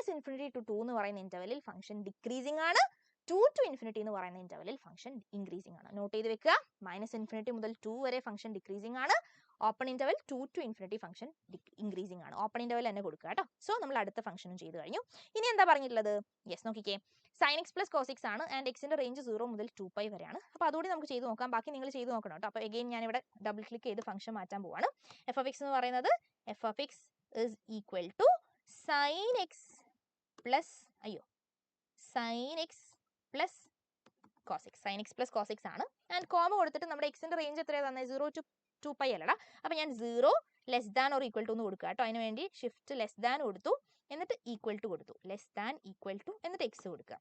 to 2 എന്ന് പറയുന്ന ഇന്റർവെലിൽ ഫംഗ്ഷൻ ഡിക്രീസിങ് ആണ്. 2 to ∞ എന്ന് പറയുന്ന ഇന്റർവെലിൽ ഫംഗ്ഷൻ ഇൻക്രീസിങ് ആണ്. നോട്ട് ചെയ്ത് വെക്കുക. -∞ മുതൽ 2 വരെ ഫംഗ്ഷൻ ഡിക്രീസിങ് ആണ്. Open interval 2 to ∞ function increasing ആണ്. ഓപ്പൺ ഇന്റർവെൽ തന്നെ കൊടുക്കുക കേട്ടോ. സോ നമ്മൾ അടുത്ത ഫംഗ്ഷനും ചെയ്തു കഴിഞ്ഞു. ഇനി എന്താ പറഞ്ഞിട്ടുള്ളത്? യെസ്, നോക്കിക്കേ, sin x plus cos x ആണ്. ആൻഡ് എക്സിന്റെ റേഞ്ച് 0 മുതൽ 2π വരെയാണ്. അപ്പോൾ അതുകൂടി നമുക്ക് ചെയ്ത് നോക്കാം. ബാക്കി നിങ്ങൾ ചെയ്ത് നോക്കണം കേട്ടോ. അപ്പോൾ അഗെയിൻ ഞാൻ ഇവിടെ ഡബിൾ ക്ലിക്ക് ചെയ്ത് ഫംഗ്ഷൻ മാറ്റാൻ പോവാണ്. f of x എന്ന് പറയുന്നത് f of x is equal to sin x plus sin x plus cos x. sin x plus cos x ആണ്. ആൻഡ് കോമ കൊടുത്തിട്ട് നമ്മുടെ എക്സിന്റെ റേഞ്ച് എത്രയാണ് തന്നെ? 0 to 2π അല്ലടാ. അപ്പോൾ ഞാൻ 0 less than or equal to എന്ന് കൊടുക്കുക കേട്ടോ. അതിന് വേണ്ടി ഷിഫ്റ്റ് ലെസ് ദാൻ കൊടുത്തു, എന്നിട്ട് ഈക്വൽ ടു കൊടുത്തു. ലെസ് ദാൻ ഈക്വൽ ടു എന്നിട്ട് എക്സ് കൊടുക്കുക.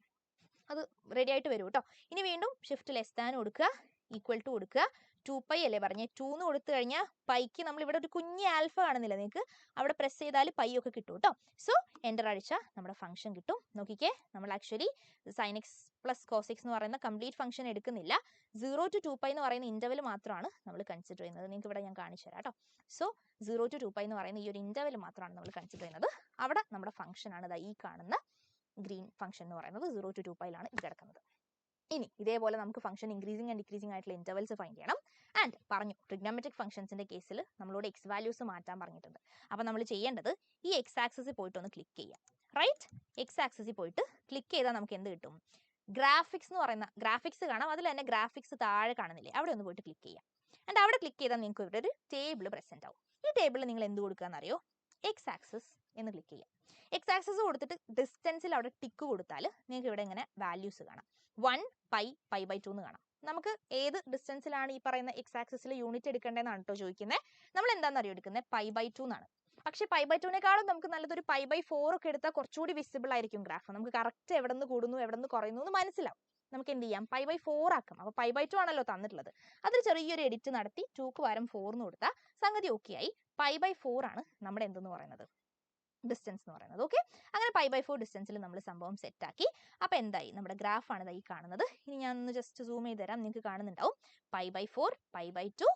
അത് റെഡി ആയിട്ട് വരും കേട്ടോ. ഇനി വീണ്ടും ഷിഫ്റ്റ് ലെസ് ദാൻ കൊടുക്കുക, ഈക്വൽ ടു കൊടുക്കുക. 2π അല്ലേ പറഞ്ഞേ? 2 എന്ന് കൊടുത്തു കഴിഞ്ഞാൽ പൈക്ക് നമ്മൾ ഇവിടെ ഒരു കുഞ്ഞ് ആൽഫ കാണുന്നില്ല നിങ്ങൾക്ക്? അവിടെ പ്രസ് ചെയ്താൽ പൈ ഒക്കെ കിട്ടും കേട്ടോ. സോ എൻ്റർ അടിച്ചാൽ നമ്മുടെ ഫംഗ്ഷൻ കിട്ടും. നോക്കിക്കേ, നമ്മൾ actually sin x plus cos x എന്ന് പറയുന്ന കംപ്ലീറ്റ് ഫംഗ്ഷൻ എടുക്കുന്നില്ല. 0 to 2π എന്ന് പറയുന്ന ഇന്റർവെൽ മാത്രമാണ് നമ്മൾ കൺസിഡർ ചെയ്യുന്നത്. നിങ്ങൾക്ക് ഇവിടെ ഞാൻ കാണിച്ചു തരാം കേട്ടോ. സോ 0 to 2π എന്ന് പറയുന്ന ഈ ഒരു ഇന്റർവെൽ മാത്രമാണ് നമ്മൾ കൺസിഡർ ചെയ്യുന്നത്. അവിടെ നമ്മുടെ ഫംഗ്ഷൻ ആണ് ഈ കാണുന്ന ഗ്രീൻ ഫംഗ്ഷൻ എന്ന് പറയുന്നത്. 0 to 2πയിലാണ് ഇത് കിടക്കുന്നത്. ഇനി ഇതേപോലെ നമുക്ക് ഫംഗ്ഷൻ ഇൻക്രീസിങ് ആൻഡ് ഡിക്രീസിങ് ആയിട്ടുള്ള ഇന്റർവെൽസ് ഫൈൻഡ് ചെയ്യണം. ആൻഡ് പറഞ്ഞു, ട്രിഗ്നോമെട്രിക് ഫംഗ്ഷൻസിന്റെ കേസിൽ നമ്മളോട് എക്സ് വാല്യൂസ് മാറ്റാൻ പറഞ്ഞിട്ടുണ്ട്. അപ്പോൾ നമ്മൾ ചെയ്യേണ്ടത് ഈ എക്സ് ആക്സിസിൽ പോയിട്ട് ഒന്ന് ക്ലിക്ക് ചെയ്യാം. റൈറ്റ്, എക്സ് ആക്സിസിൽ പോയിട്ട് ക്ലിക്ക് ചെയ്താൽ നമുക്ക് എന്ത് കിട്ടും? ഗ്രാഫിക്സ് എന്ന് പറയുന്ന ഗ്രാഫിക്സ് കാണാം. അതിൽ തന്നെ ഗ്രാഫിക്സ് താഴെ കാണുന്നില്ലേ? അവിടെ ഒന്ന് പോയിട്ട് ക്ലിക്ക് ചെയ്യാം. ആൻഡ് അവിടെ ക്ലിക്ക് ചെയ്താൽ നിങ്ങൾക്ക് ഇവിടെ ഒരു ടേബിൾ പ്രസന്റ് ആവും. ഈ ടേബിളിൽ നിങ്ങൾ എന്ത് കൊടുക്കുകയെന്നറിയോ? എക്സ് ആക്സിസ് എന്ന് ക്ലിക്ക് ചെയ്യാം. എക്സ് ആക്സിസ് കൊടുത്തിട്ട് ഡിസ്റ്റൻസിൽ അവിടെ ടിക്ക് കൊടുത്താൽ നിങ്ങൾക്ക് ഇവിടെ ഇങ്ങനെ വാല്യൂസ് കാണാം. 1 π/2 എന്ന് കാണാം. നമുക്ക് ഏത് ഡിസ്റ്റൻസിലാണ് ഈ പറയുന്ന എക്സ് ആക്സിസിൽ യൂണിറ്റ് എടുക്കേണ്ടതെന്നാണ് കേട്ടോ ചോദിക്കുന്നത്. നമ്മൾ എന്താണെന്നറിയോ എടുക്കുന്നത്? π/2 എന്നാണ്. പക്ഷേ π/2നേക്കാളും നമുക്ക് നല്ലതൊരു π/4 ഒക്കെ എടുത്താൽ കുറച്ചുകൂടി വിസിബിൾ ആയിരിക്കും ഗ്രാഫ്. നമുക്ക് കറക്റ്റ് എവിടെ നിന്ന് കൂടുന്നു എവിടെ നിന്ന് കുറയുന്നു എന്ന് മനസ്സിലാവും. നമുക്ക് എന്ത് ചെയ്യാം? π/4 ആക്കാം. അപ്പോൾ π/2 ആണല്ലോ തന്നിട്ടുള്ളത്. അതിൽ ചെറിയൊരു എഡിറ്റ് നടത്തി 2ക്ക് പകരം 4 എന്ന് കൊടുത്താൽ സംഗതി ഓക്കെ ആയി. π/4 ആണ് നമ്മുടെ എന്തെന്ന് പറയുന്നത്? ഡിസ്റ്റൻസ് എന്ന് പറയുന്നത്. ഓക്കെ, അങ്ങനെ π/4 ഡിസ്റ്റൻസിൽ നമ്മൾ സംഭവം സെറ്റ് ആക്കി. അപ്പോൾ എന്തായി? നമ്മുടെ ഗ്രാഫാണ് ഈ കാണുന്നത്. ഇനി ഞാൻ ഒന്ന് ജസ്റ്റ് സൂം ചെയ്ത് തരാം. നിങ്ങൾക്ക് കാണുന്നുണ്ടാവും π/4 π/2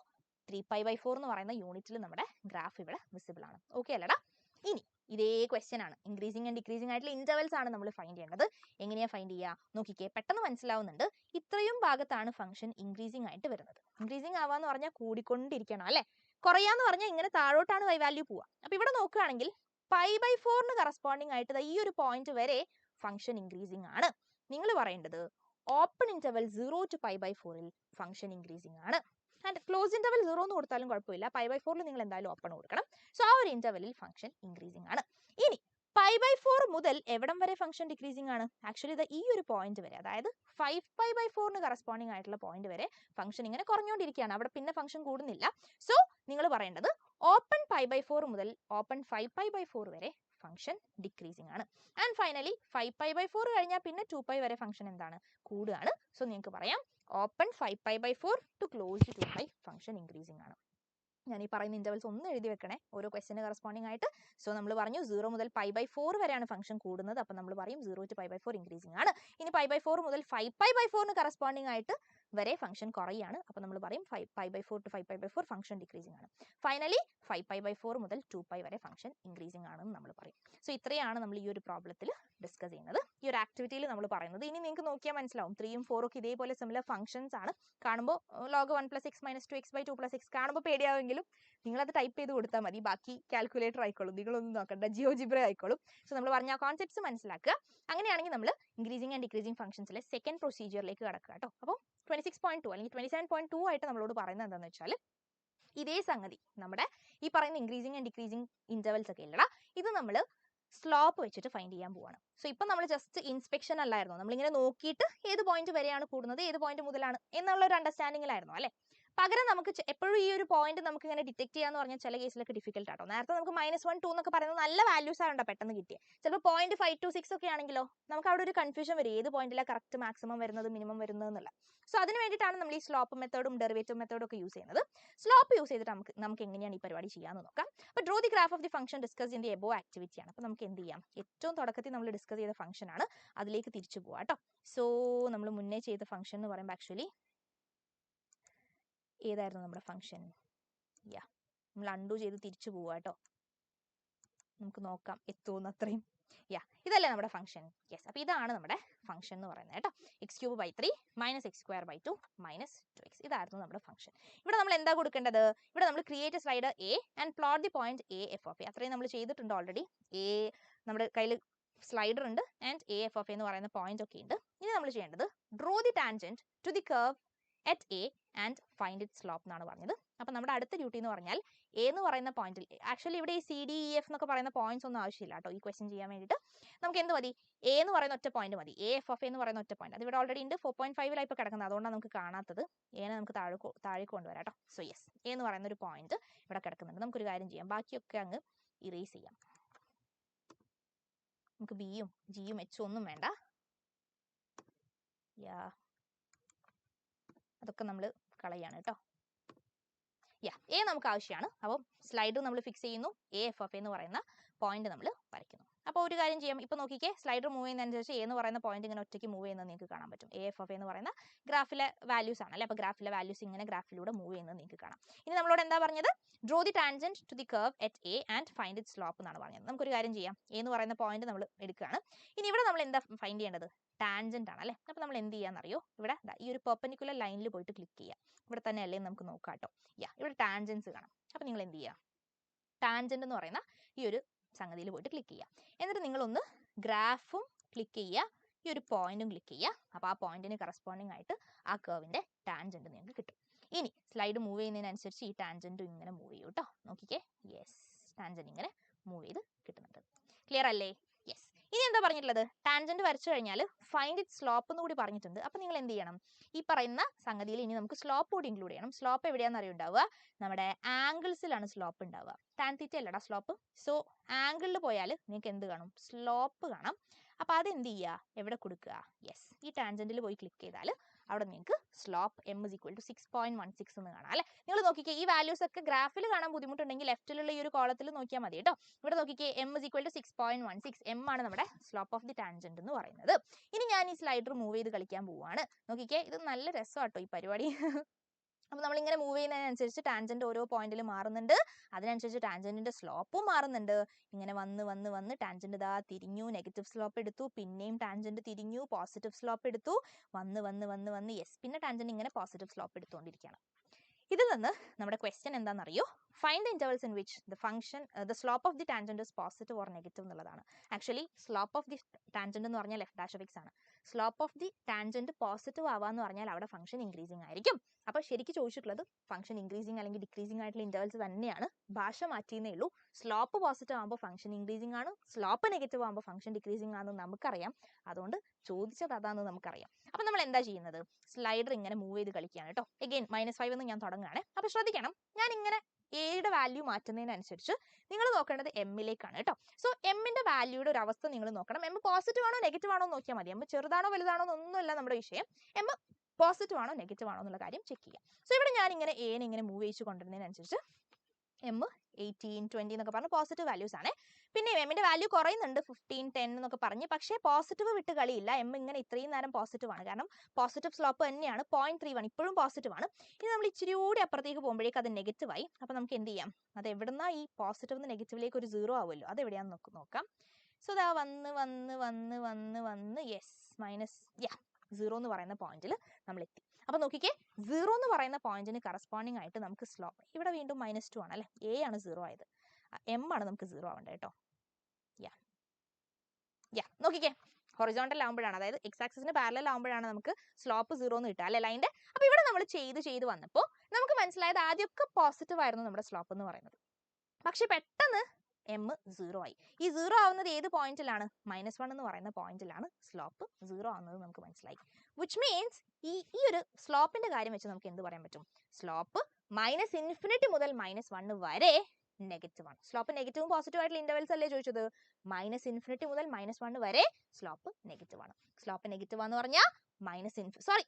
3π/4 എന്ന് പറയുന്ന യൂണിറ്റിൽ നമ്മുടെ ഗ്രാഫ് ഇവിടെ വിസിബിൾ ആണ്. ഓക്കെ അല്ലടാ? ഇനി ഇതേ ക്വസ്റ്റ്യൻ ആണ്. ഇൻക്രീസിങ് ആൻഡ് ഡിക്രീസിങ് ആയിട്ടുള്ള ഇന്റർവെൽസ് ആണ് നമ്മൾ ഫൈൻഡ് ചെയ്യേണ്ടത്. എങ്ങനെയാണ് ഫൈൻഡ് ചെയ്യുക? നോക്കിക്കേ, പെട്ടെന്ന് മനസ്സിലാവുന്നുണ്ട്. ഇത്രയും ഭാഗത്താണ് ഫംഗ്ഷൻ ഇൻക്രീസിങ് ആയിട്ട് വരുന്നത്. ഇൻക്രീസിങ് ആവാന്ന് പറഞ്ഞാൽ കൂടിക്കൊണ്ടിരിക്കണം അല്ലേ? കുറയാന്ന് പറഞ്ഞാൽ ഇങ്ങനെ താഴോട്ടാണ് y വാല്യൂ പോവുക. അപ്പോൾ ഇവിടെ നോക്കുകയാണെങ്കിൽ π/4 കറസ്പോണ്ടിങ് ആയിട്ട് ഈ ഒരു പോയിന്റ് വരെ ഫംഗ്ഷൻ ഇൻക്രീസിങ് ആണ്. നിങ്ങൾ പറയേണ്ടത് ഓപ്പൺ ഇന്റർവെൽ 0 to π/4ൽ ഫംഗ്ഷൻ ഇൻക്രീസിങ് ആണ്. ആൻഡ് ക്ലോസ് ഇന്റർവൽ 0 എന്ന് കൊടുത്താലും കുഴപ്പമില്ല, π/4 നിങ്ങൾ എന്തായാലും ഓപ്പൺ കൊടുക്കണം. സോ ആ ഒരു ഇന്റർവെല്ലിൽ ഫംഗ്ഷൻ ഇൻക്രീസിംഗ് ആണ്. ഇനി π/4 മുതൽ എവിടം വരെ ഫംഗ്ഷൻ ഡിക്രീസിംഗ് ആണ്? ആക്ച്വലി ഇത് ഈ ഒരു പോയിന്റ് വരെ, അതായത് 5π/4 കറസ്പോണ്ടിങ് ആയിട്ടുള്ള പോയിന്റ് വരെ ഫംഗ്ഷൻ ഇങ്ങനെ കുറഞ്ഞുകൊണ്ടിരിക്കുകയാണ്. അവിടെ പിന്നെ ഫംഗ്ഷൻ കൂടുന്നില്ല. സോ നിങ്ങൾ പറയേണ്ടത് ഓപ്പൺ π/4 മുതൽ ഓപ്പൺ 5π/4 വരെ ഫംഗ്ഷൻ ഡിക്രീസിംഗ് ആണ്. ആൻഡ് ഫൈനലി 5π/4 കഴിഞ്ഞാൽ പിന്നെ 2π വരെ ഫംഗ്ഷൻ എന്താണ്? കൂടുകയാണ്. സോ നിങ്ങൾക്ക് പറയാം open 5π/4 to close 2π function increasing ആണ്. ഞാൻ ഈ പറയുന്ന ഇന്റർവൽസ് ഒന്ന് എഴുതി വെക്കണേ ഓരോ ക്വസ്റ്റിന് കറസ്പോണ്ടിങ് ആയിട്ട്. സോ നമ്മൾ പറഞ്ഞു 0 മുതൽ π/4 വരെയാണ് ഫംഗ്ഷൻ കൂടുന്നത്. അപ്പോൾ നമ്മൾ പറയും 0 to π/4 ഇൻക്രീസിംഗ് ആണ്. ഇനി π/4 മുതൽ 5π/4 കറസ്പോണ്ടിങ് ആയിട്ട് വരെ ഫംഗ്ഷൻ കുറയാണ്. അപ്പോൾ നമ്മൾ പറയും 5π/4 to 5π/4 ഫംഗ്ഷൻ ഡിക്രീസിംഗ് ആണ്. ഫൈനലി 5π/4 മുതൽ 2π വരെ ഫംഗ്ഷൻ ഇൻക്രീസിംഗ് ആണെന്ന് നമ്മൾ പറയും. സോ ഇത്രയാണ് നമ്മൾ ഈ ഒരു പ്രോബ്ലത്തിൽ ഡിസ്കസ് ചെയ്യുന്നത്, ഈ ഒരു ആക്ടിവിറ്റിയിൽ നമ്മൾ പറയുന്നത്. ഇനി നിങ്ങൾക്ക് നോക്കിയാൽ മനസ്സിലാവും 3ഉം 4ഉം ഒക്കെ ഇതേപോലെ സിമിലർ ഫംഗ്ഷൻസ് ആണ്. കാണുമ്പോൾ log 1 + x - 2x/2 + x കാണുമ്പോൾ പേടിയാവുമെങ്കിലും നിങ്ങളത് ടൈപ്പ് ചെയ്ത് കൊടുത്താൽ മതി. ബാക്കി കാൽക്കുലേറ്റർ ആയിക്കോളും, നിങ്ങളൊന്നും നോക്കണ്ട, ജിയോജിബ്ര ആയിക്കോളും. സോ നമ്മൾ പറഞ്ഞ ആ കോൺസെപ്റ്റ്സ് മനസ്സിലാക്കുക. അങ്ങനെയാണെങ്കിൽ നമ്മൾ ഇൻക്രീസിംഗ് ആൻഡ് ഡിക്രീസിംഗ് ഫംഗ്ഷൻസിലെ സെക്കൻഡ് പ്രൊസീജിയറിലേക്ക് കടക്കുക കേട്ടോ. അപ്പോൾ 26.2 അല്ലെങ്കിൽ 27.2 ആയിട്ട് നമ്മളോട് പറയുന്നത് എന്താണെന്ന് വെച്ചാൽ ഇതേ സംഗതി നമ്മുടെ ഈ പറയുന്ന ഇൻക്രീസിംഗ് ആൻഡ് ഡിക്രീസിംഗ് ഇന്റർവെൽസ് ഒക്കെ ഇല്ലടാ, ഇത് നമ്മൾ സ്ലോപ്പ് വെച്ചിട്ട് ഫൈൻഡ് ചെയ്യാൻ പോവാണ്. സോ ഇപ്പം നമ്മൾ ജസ്റ്റ് ഇൻസ്പെക്ഷൻ അല്ലായിരുന്നു, നമ്മളിങ്ങനെ നോക്കിയിട്ട് ഏത് പോയിന്റ് വരെയാണ് കൂടുന്നത്, ഏത് പോയിന്റ് മുതലാണ് എന്നുള്ള ഒരു അണ്ടർസ്റ്റാൻഡിങ്ങിലായിരുന്നു അല്ലേ. പകരം നമുക്ക് എപ്പോഴും ഈ ഒരു പോയിന്റ് നമുക്ക് ഇങ്ങനെ ഡിറ്റക്ട് ചെയ്യാന്ന് പറഞ്ഞാൽ ചില കേസിലൊക്കെ ഡിഫിക്കൽട്ട് ആട്ടോ. നേരത്തെ നമുക്ക് -1, 2 എന്നൊക്കെ പറയുന്നത് നല്ല വാല്യൂസ് ആണോ പെട്ടെന്ന് കിട്ടിയത്. ചിലപ്പോൾ 0.5 to 6 ഒക്കെ ആണെങ്കിലോ നമുക്ക് അവിടെ ഒരു കൺഫ്യൂഷൻ വരും, ഏത് പോയിന്റിലാണ് കറക്റ്റ് മാക്സിമം വരുന്നത് മിനിമം വരുന്നത് എന്നുള്ള. സോ അതിന് വേണ്ടിയിട്ടാണ് നമ്മൾ ഈ സ്ലോപ്പ് മെത്തേഡും ഡെറിവേറ്റീവ് മെത്തേഡും ഒക്കെ യൂസ് ചെയ്യുന്നത്. സ്ലോപ്പ് യൂസ് ചെയ്തിട്ട് നമുക്ക് എങ്ങനെയാണ് ഈ പരിപാടി ചെയ്യാമെന്ന് നോക്കാം. അപ്പോൾ draw the graph of the function discuss in the above activity ആണ്. അപ്പോൾ നമുക്ക് എന്ത് ചെയ്യാം, ഏറ്റവും തുടക്കത്തിൽ നമ്മൾ ഡിസ്കസ് ചെയ്ത ഫംഗ്ഷൻ ആണ്, അതിലേക്ക് തിരിച്ചു പോവാം കേട്ടോ. സോ നമ്മൾ മുന്നേ ചെയ്ത ഫംഗ്ഷൻ എന്ന് പറയുമ്പോൾ ആക്ച്വലി ഏതായിരുന്നു നമ്മുടെ ഫംഗ്ഷൻ? യാ, നമ്മൾ അൺഡു ചെയ്ത് തിരിച്ചു പോവുക കേട്ടോ. നമുക്ക് നോക്കാം എത്തുമെന്ന് അത്രയും. യാ, ഇതല്ലേ നമ്മുടെ ഫംഗ്ഷൻ? യെസ്. അപ്പോൾ ഇതാണ് നമ്മുടെ ഫംഗ്ഷൻ എന്ന് പറയുന്നത് കേട്ടോ. x³ / 3 - x²/2 - 2x ഇതായിരുന്നു നമ്മുടെ ഫംഗ്ഷൻ. ഇവിടെ നമ്മൾ എന്താ കൊടുക്കേണ്ടത്? ഇവിടെ നമ്മൾ create slider A and plot the point A F of A. അത്രയും നമ്മൾ ചെയ്തിട്ടുണ്ട് ഓൾറെഡി. എ നമ്മുടെ കയ്യിൽ സ്ലൈഡർ ഉണ്ട് ആൻഡ് എ എഫ് ഓഫ് എന്ന് പറയുന്ന പോയിന്റ് ഒക്കെ ഉണ്ട്. ഇനി നമ്മൾ ചെയ്യേണ്ടത് draw the tangent to the curve at A and find its slope എന്നാണ് പറഞ്ഞത്. അപ്പോൾ നമ്മുടെ അടുത്ത ഡ്യൂട്ടി എന്ന് പറഞ്ഞാൽ എ എന്ന് പറയുന്ന പോയിന്റിൽ, ആക്ച്വലി ഇവിടെ ഈ CDEF എന്നൊക്കെ പറയുന്ന പോയിന്റ്സ് ഒന്നും ആവശ്യമില്ല കേട്ടോ ഈ ക്വസ്റ്റ്യൻ ചെയ്യാൻ വേണ്ടിയിട്ട്. നമുക്ക് എന്ത് മതി? എ എന്ന് പറയുന്ന ഒറ്റ പോയിന്റ് മതി. എ എഫ് ഓഫ് എന്ന് പറയുന്ന ഒറ്റ പോയിന്റ് അത് ഇവിടെ ഓൾറെഡി ഉണ്ട്. 4.5 ഇപ്പോൾ കിടക്കുന്നത്, അതുകൊണ്ടാണ് നമുക്ക് കാണാത്തത്. എനെ നമുക്ക് താഴേക്ക് കൊണ്ടുവരാം കേട്ടോ. സോ യെസ്, എ എന്ന് പറയുന്ന ഒരു പോയിന്റ് ഇവിടെ കിടക്കുന്നുണ്ട്. നമുക്കൊരു കാര്യം ചെയ്യാം, ബാക്കിയൊക്കെ അങ്ങ് ഇറേസ് ചെയ്യാം. നമുക്ക് ബിയും ജിയും എച്ചും ഒന്നും വേണ്ട. യാ, അതൊക്കെ നമ്മൾ കളയാണ് കേട്ടോ. യാ, എ നമുക്ക് ആവശ്യമാണ്. അപ്പോൾ സ്ലൈഡർ നമ്മൾ ഫിക്സ് ചെയ്യുന്നു, എ എഫ് ഓഫ് എന്ന് പറയുന്ന പോയിന്റ് നമ്മൾ വരയ്ക്കുന്നു. അപ്പോൾ ഒരു കാര്യം ചെയ്യാം, ഇപ്പോൾ നോക്കിക്കേ, സ്ലൈഡർ മൂവ് ചെയ്യുന്നതനുസരിച്ച് എ എന്ന് പറയുന്ന പോയിന്റ് ഇങ്ങനെ ഒറ്റയ്ക്ക് മൂവ് ചെയ്യുന്നത് നിങ്ങൾക്ക് കാണാൻ പറ്റും. എ എഫ് ഓഫ് എന്ന് പറയുന്ന ഗ്രാഫിലെ വാല്യൂസ് ആണ് അല്ലേ. അപ്പോൾ ഗ്രാഫിലെ വാല്യൂസ് ഇങ്ങനെ ഗ്രാഫിലൂടെ മൂവ് ചെയ്യുന്നത് നിങ്ങൾക്ക് കാണാം. ഇനി നമ്മളോട് എന്താ പറഞ്ഞത്? Draw the tangent to the curve at A and find it slope എന്നാണ് പറഞ്ഞത്. നമുക്കൊരു കാര്യം ചെയ്യാം, എ എന്ന് പറയുന്ന പോയിന്റ് നമ്മൾ എടുക്കുകയാണ്. ഇനി ഇവിടെ നമ്മൾ എന്താ ഫൈൻഡ് ചെയ്യേണ്ടത്? ടാൻജന്റ് ആണ് അല്ലേ. അപ്പോൾ നമ്മൾ എന്ത് ചെയ്യാന്നറിയോ, ഇവിടെ ഈ ഒരു പെർപെൻഡിക്കുലർ ലൈനിൽ പോയിട്ട് ക്ലിക്ക് ചെയ്യുക. ഇവിടെ തന്നെ അല്ലേ നമുക്ക് നോക്കാം കേട്ടോ. യാ, ഇവിടെ ടാൻജൻസ് കാണാം. അപ്പോൾ നിങ്ങൾ എന്ത് ചെയ്യുക, ടാൻജന്റ് എന്ന് പറയുന്ന ഈ ഒരു സംഗതിയിൽ പോയിട്ട് ക്ലിക്ക് ചെയ്യുക. എന്നിട്ട് നിങ്ങളൊന്ന് ഗ്രാഫും ക്ലിക്ക് ചെയ്യുക, ഈ ഒരു പോയിന്റും ക്ലിക്ക് ചെയ്യുക. അപ്പോൾ ആ പോയിന്റിന് കറസ്പോണ്ടിങ് ആയിട്ട് ആ കർവിന്റെ ടാൻജന്റ് നിങ്ങൾക്ക് കിട്ടും. ഇനി സ്ലൈഡ് മൂവ് ചെയ്യുന്നതിനനുസരിച്ച് ഈ ടാൻജന്റും ഇങ്ങനെ മൂവ് ചെയ്യും കേട്ടോ. നോക്കിക്കേ, യെസ്, ടാൻജന്റ് ഇങ്ങനെ മൂവ് ചെയ്ത് കിട്ടുന്നുണ്ട്. ക്ലിയർ അല്ലേ? യെസ്. ഇനി എന്താ പറഞ്ഞിട്ടുള്ളത്? ടാൻജന്റ് വരച്ചു കഴിഞ്ഞാൽ ഫൈൻഡ് ഇറ്റ് സ്ലോപ്പ് എന്ന് കൂടി പറഞ്ഞിട്ടുണ്ട്. അപ്പോൾ നിങ്ങൾ എന്ത് ചെയ്യണം, ഈ പറയുന്ന സംഗതിയിൽ ഇനി നമുക്ക് സ്ലോപ്പ് കൂടി ഇൻക്ലൂഡ് ചെയ്യണം. സ്ലോപ്പ് എവിടെയാണെന്ന് അറിയുണ്ടാവുക, നമ്മുടെ ആംഗിൾസിലാണ് സ്ലോപ്പ് ഉണ്ടാവുക. ടാൻ തീറ്റ അല്ലടാ സ്ലോപ്പ്. സോ ആംഗിളിൽ പോയാൽ നിങ്ങൾക്ക് എന്ത് കാണും? സ്ലോപ്പ് കാണാം. അപ്പോൾ അത് എന്ത് ചെയ്യുക, എവിടെ കൊടുക്കുക? യെസ്, ഈ ടാൻജന്റിൽ പോയി ക്ലിക്ക് ചെയ്താൽ അവിടെ നിങ്ങൾക്ക് സ്ലോപ്പ് m = 6.16 എന്ന് കാണാം അല്ലേ. നിങ്ങൾ നോക്കിക്കേ, ഈ വാല്യൂസ് ഒക്കെ ഗ്രാഫിൽ കാണാൻ ബുദ്ധിമുട്ടുണ്ടെങ്കിൽ ലെഫ്റ്റിലുള്ള ഈ ഒരു കോളത്തിൽ നോക്കിയാൽ മതി കേട്ടോ. ഇവിടെ നോക്കിക്കേ, m = 6.16. m ആണ് നമ്മുടെ സ്ലോപ്പ് ഓഫ് ദി ടാൻജന്റ് എന്ന് പറയുന്നത്. ഇനി ഞാൻ ഈ സ്ലൈഡർ മൂവ് ചെയ്ത് കളിക്കാൻ പോവുകയാണ്. നോക്കിക്കേ, ഇത് നല്ല രസമാട്ടോ ഈ പരിപാടി. അപ്പോൾ നമ്മളിങ്ങനെ മൂവ് ചെയ്യുന്നതിനനുസരിച്ച് ടാൻജന്റ് ഓരോ പോയിന്റിൽ മാറുന്നുണ്ട്, അതിനനുസരിച്ച് ടാൻജന്റിന്റെ സ്ലോപ്പും മാറുന്നുണ്ട്. ഇങ്ങനെ വന്ന് ടാൻജന്റ് ഇതാ തിരിഞ്ഞു, നെഗറ്റീവ് സ്ലോപ്പ് എടുത്തു, പിന്നെയും ടാൻജന്റ് തിരിഞ്ഞു, പോസിറ്റീവ് സ്ലോപ്പ് എടുത്തു, വന്ന് യെസ്, പിന്നെ ടാൻജന്റ് ഇങ്ങനെ പോസിറ്റീവ് സ്ലോപ്പ് എടുത്തുകൊണ്ടിരിക്കുകയാണ്. ഇതിൽ നിന്ന് നമ്മുടെ ക്വസ്റ്റ്യൻ എന്താണെന്നറിയോ? Find the intervals in which the function the slope of the tangent is positive or negative എന്നുള്ളതാണ്. Actually slope of the tangent എന്ന് പറഞ്ഞാൽ f' of x ആണ്. Slope of the tangent positive ആവാന്ന് പറഞ്ഞാൽ അവിടെ ഫംഗ്ഷൻ ഇൻക്രീസിംഗ് ആയിരിക്കും. അപ്പോൾ ശരിക്കും ചോദിച്ചിട്ടുള്ളത് ഫംഗ്ഷൻ ഇൻക്രീസിംഗ് അല്ലെങ്കിൽ ഡിക്രീസിംഗ് ആയിട്ടുള്ള ഇന്റർവൽസ് തന്നെയാണ്, ഭാഷ മാറ്റിയെന്നേ ഉള്ളൂ. സ്ലോപ്പ് പോസിറ്റീവ് ആകുമ്പോൾ ഫംഗ്ഷൻ ഇൻക്രീസിംഗ് ആണ്, സ്ലോപ്പ് നെഗറ്റീവ് ആകുമ്പോൾ ഫംഗ്ഷൻ ഡിക്രീസിംഗ് ആണെന്ന് നമുക്കറിയാം. അതുകൊണ്ട് ചോദിച്ചത് അതാണെന്ന് നമുക്കറിയാം. അപ്പോൾ നമ്മൾ എന്താ ചെയ്യുന്നത്, സ്ലൈഡർ ഇങ്ങനെ മൂവ് ചെയ്ത് കളിക്കുകയാണ് കേട്ടോ. എഗെയിൻ -5 എന്ന് ഞാൻ തുടങ്ങുകയാണ്. അപ്പോൾ ശ്രദ്ധിക്കണം, ഞാൻ ഇങ്ങനെ എയുടെ വാല്യൂ മാറ്റുന്നതിനനുസരിച്ച് നിങ്ങൾ നോക്കേണ്ടത് എമ്മിലേക്കാണ് കേട്ടോ. സോ എമ്മിന്റെ വാല്യൂയുടെ ഒരു അവസ്ഥ നിങ്ങൾ നോക്കണം. എം പോസിറ്റീവ് ആണോ നെഗറ്റീവ് ആണോ നോക്കിയാൽ മതി. എം ചെറുതാണോ വലുതാണോ എന്നൊന്നുമല്ല നമ്മുടെ വിഷയം. എം പോസിറ്റീവ് ആണോ നെഗറ്റീവ് ആണോ എന്നുള്ള കാര്യം ചെക്ക് ചെയ്യാം. സോ ഇവിടെ ഞാൻ ഇങ്ങനെ എനെ ഇങ്ങനെ മൂവ് ചെയ്ത് കൊണ്ടുവരുന്നതിനനുസരിച്ച് എം 18, 20 എന്നൊക്കെ പറഞ്ഞ് പോസിറ്റീവ് വാല്യൂസ് ആണ്. പിന്നെ എമ്മിന്റെ വാല്യൂ കുറയുന്നുണ്ട് 15, 10 എന്നൊക്കെ പറഞ്ഞ്, പക്ഷേ പോസിറ്റീവ് വിട്ട് കളിയില്ല. എം ഇങ്ങനെ ഇത്രയും നേരം പോസിറ്റീവ് ആണ്, കാരണം പോസിറ്റീവ് സ്ലോപ്പ് തന്നെയാണ്. 0.31 ഇപ്പോഴും പോസിറ്റീവ് ആണ്. ഇനി നമ്മൾ ഇച്ചിരി കൂടി അപ്പുറത്തേക്ക് പോകുമ്പോഴേക്ക് അത് നെഗറ്റീവ് ആയി. അപ്പോൾ നമുക്ക് എന്ത് ചെയ്യാം, അത് എവിടുന്നാ ഈ പോസിറ്റീവ് നെഗറ്റീവിലേക്ക് ഒരു 0 ആവുമല്ലോ, അത് എവിടെയാണെന്ന് നോക്കാം. സോ ഇതാ വന്ന് യെസ് -0 എന്ന് പറയുന്ന പോയിന്റിൽ നമ്മൾ എത്തി. അപ്പോൾ നോക്കിക്കേ, 0 എന്ന് പറയുന്ന പോയിന്റിന് കറസ്പോണ്ടിങ് ആയിട്ട് നമുക്ക് സ്ലോപ്പ് ഇവിടെ വീണ്ടും -2 ആണ് അല്ലേ. എ ആണ് 0 ആയത്, എം ആണ് നമുക്ക് 0 ആവേണ്ടത് കേട്ടോ. നോക്കിക്കേ, ഹൊറിസോണ്ടൽ ആകുമ്പോഴാണ്, അതായത് എക്സ് ആക്സിസിന് പാരലൽ ആകുമ്പോഴാണ് നമുക്ക് സ്ലോപ്പ് 0 എന്ന് കിട്ടുക അല്ലെ ലൈൻ്റെ. അപ്പോൾ ഇവിടെ നമ്മൾ ചെയ്ത് വന്നപ്പോൾ നമുക്ക് മനസ്സിലായത് ആദ്യമൊക്കെ പോസിറ്റീവ് ആയിരുന്നു നമ്മുടെ സ്ലോപ്പ് എന്ന് പറയുന്നത്. പക്ഷെ പെട്ടെന്ന് എം 0 ആയി. ഈ 0 ആവുന്നത് ഏത് പോയിന്റിലാണ്, -1 എന്ന് പറയുന്ന പോയിന്റിലാണ് സ്ലോപ്പ് 0 ആവുന്നത് നമുക്ക് മനസ്സിലായി. വിച്ച് മീൻസ് ഈ ഒരു സ്ലോപ്പിന്റെ കാര്യം വെച്ച് നമുക്ക് എന്ത് പറയാൻ പറ്റും, സ്ലോപ്പ് -∞ മുതൽ -1 വരെ നെഗറ്റീവ് ആണ്. സ്ലോപ്പ് നെഗറ്റീവും പോസിറ്റീവ് ആയിട്ടുള്ള ഇന്റർവെൽസ് അല്ലേ ചോദിച്ചത്. -∞ മുതൽ -1 വരെ സ്ലോപ്പ് നെഗറ്റീവ് ആണ്. സ്ലോപ്പ് നെഗറ്റീവ് എന്ന് പറഞ്ഞാൽ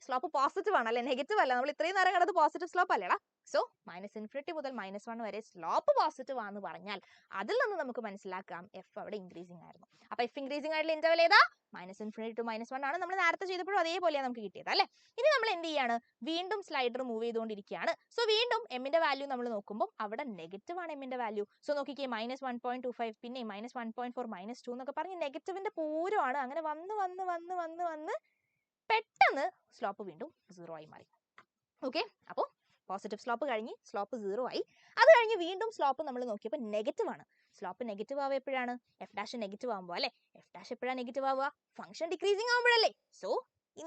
സ്ലോപ്പ് പോസിറ്റീവ് ആണ് അല്ലെ, നെഗറ്റീവ് അല്ല. നമ്മൾ ഇത്രയും നേരം കണ്ടത് പോസിറ്റീവ് സ്ലോപ്പ് അല്ലേടാ. സോ -∞ മുതൽ -1 വരെ സ്ലോപ്പ് പോസിറ്റീവ് ആണെന്ന് പറഞ്ഞാൽ അതിൽ നിന്ന് നമുക്ക് മനസ്സിലാക്കാം എഫ് അവിടെ ഇൻക്രീസിംഗ് ആയിരുന്നു. അപ്പോൾ എഫ് ഇൻക്രീസിംഗ് ആയിട്ടുള്ള ഇന്റർവൽ ഏതാ, -∞ to -1 ആണ്. നമ്മൾ നേരത്തെ ചെയ്തപ്പോഴും അതേപോലെയാണ് നമുക്ക് കിട്ടിയത് അല്ലേ. ഇനി നമ്മൾ എന്ത് ചെയ്യാണ്, വീണ്ടും സ്ലൈഡർ മൂവ് ചെയ്തുകൊണ്ടിരിക്കുകയാണ്. സോ വീണ്ടും എമ്മിന്റെ വാല്യൂ നമ്മൾ നോക്കുമ്പോൾ അവിടെ നെഗറ്റീവ് ആണ് എമ്മിന്റെ വാല്യൂ. സോ നോക്കിക്കേ, -1.25 പിന്നെ -1.4 -2 എന്നൊക്കെ പറഞ്ഞ് നെഗറ്റീവിന്റെ പൂരമാണ്. അങ്ങനെ വന്ന് പെട്ടെന്ന് സ്ലോപ്പ് വീണ്ടും 0 ആയി മാറി. ഓക്കെ, അപ്പോൾ പോസിറ്റീവ് സ്ലോപ്പ് കഴിഞ്ഞ് സ്ലോപ്പ് 0 ആയി. അത് കഴിഞ്ഞ് വീണ്ടും സ്ലോപ്പ് നമ്മൾ നോക്കിയപ്പോൾ നെഗറ്റീവ് ആണ്. സ്ലോപ്പ് നെഗറ്റീവ് ആവുക എപ്പോഴാണ്, എഫ് ഡാഷ് നെഗറ്റീവ് ആകുമ്പോൾ അല്ലേ. എഫ് ഡാഷ് എപ്പോഴാണ് നെഗറ്റീവ് ആവുക, ഫംഗ്ഷൻ ഡിക്രീസിംഗ് ആകുമ്പോഴല്ലേ. സോ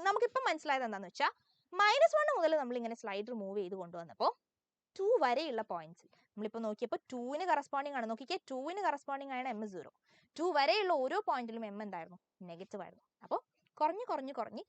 നമുക്കിപ്പം മനസ്സിലായത് എന്താണെന്ന് വെച്ചാൽ -1 മുതൽ നമ്മൾ ഇങ്ങനെ സ്ലൈഡർ മൂവ് ചെയ്ത് കൊണ്ടുവന്നപ്പോൾ 2 വരെയുള്ള പോയിന്റ്സ് നമ്മളിപ്പോൾ നോക്കിയപ്പോൾ 2ന് കറസ്പോണ്ടിങ് ആണ്. നോക്കിക്കേ, 2ന് കറസ്പോണ്ടിങ് ആണ് എം 0. 2 വരെയുള്ള ഓരോ പോയിന്റിലും എം എന്തായിരുന്നു, നെഗറ്റീവ് ആയിരുന്നു. അപ്പോൾ കുറഞ്ഞ്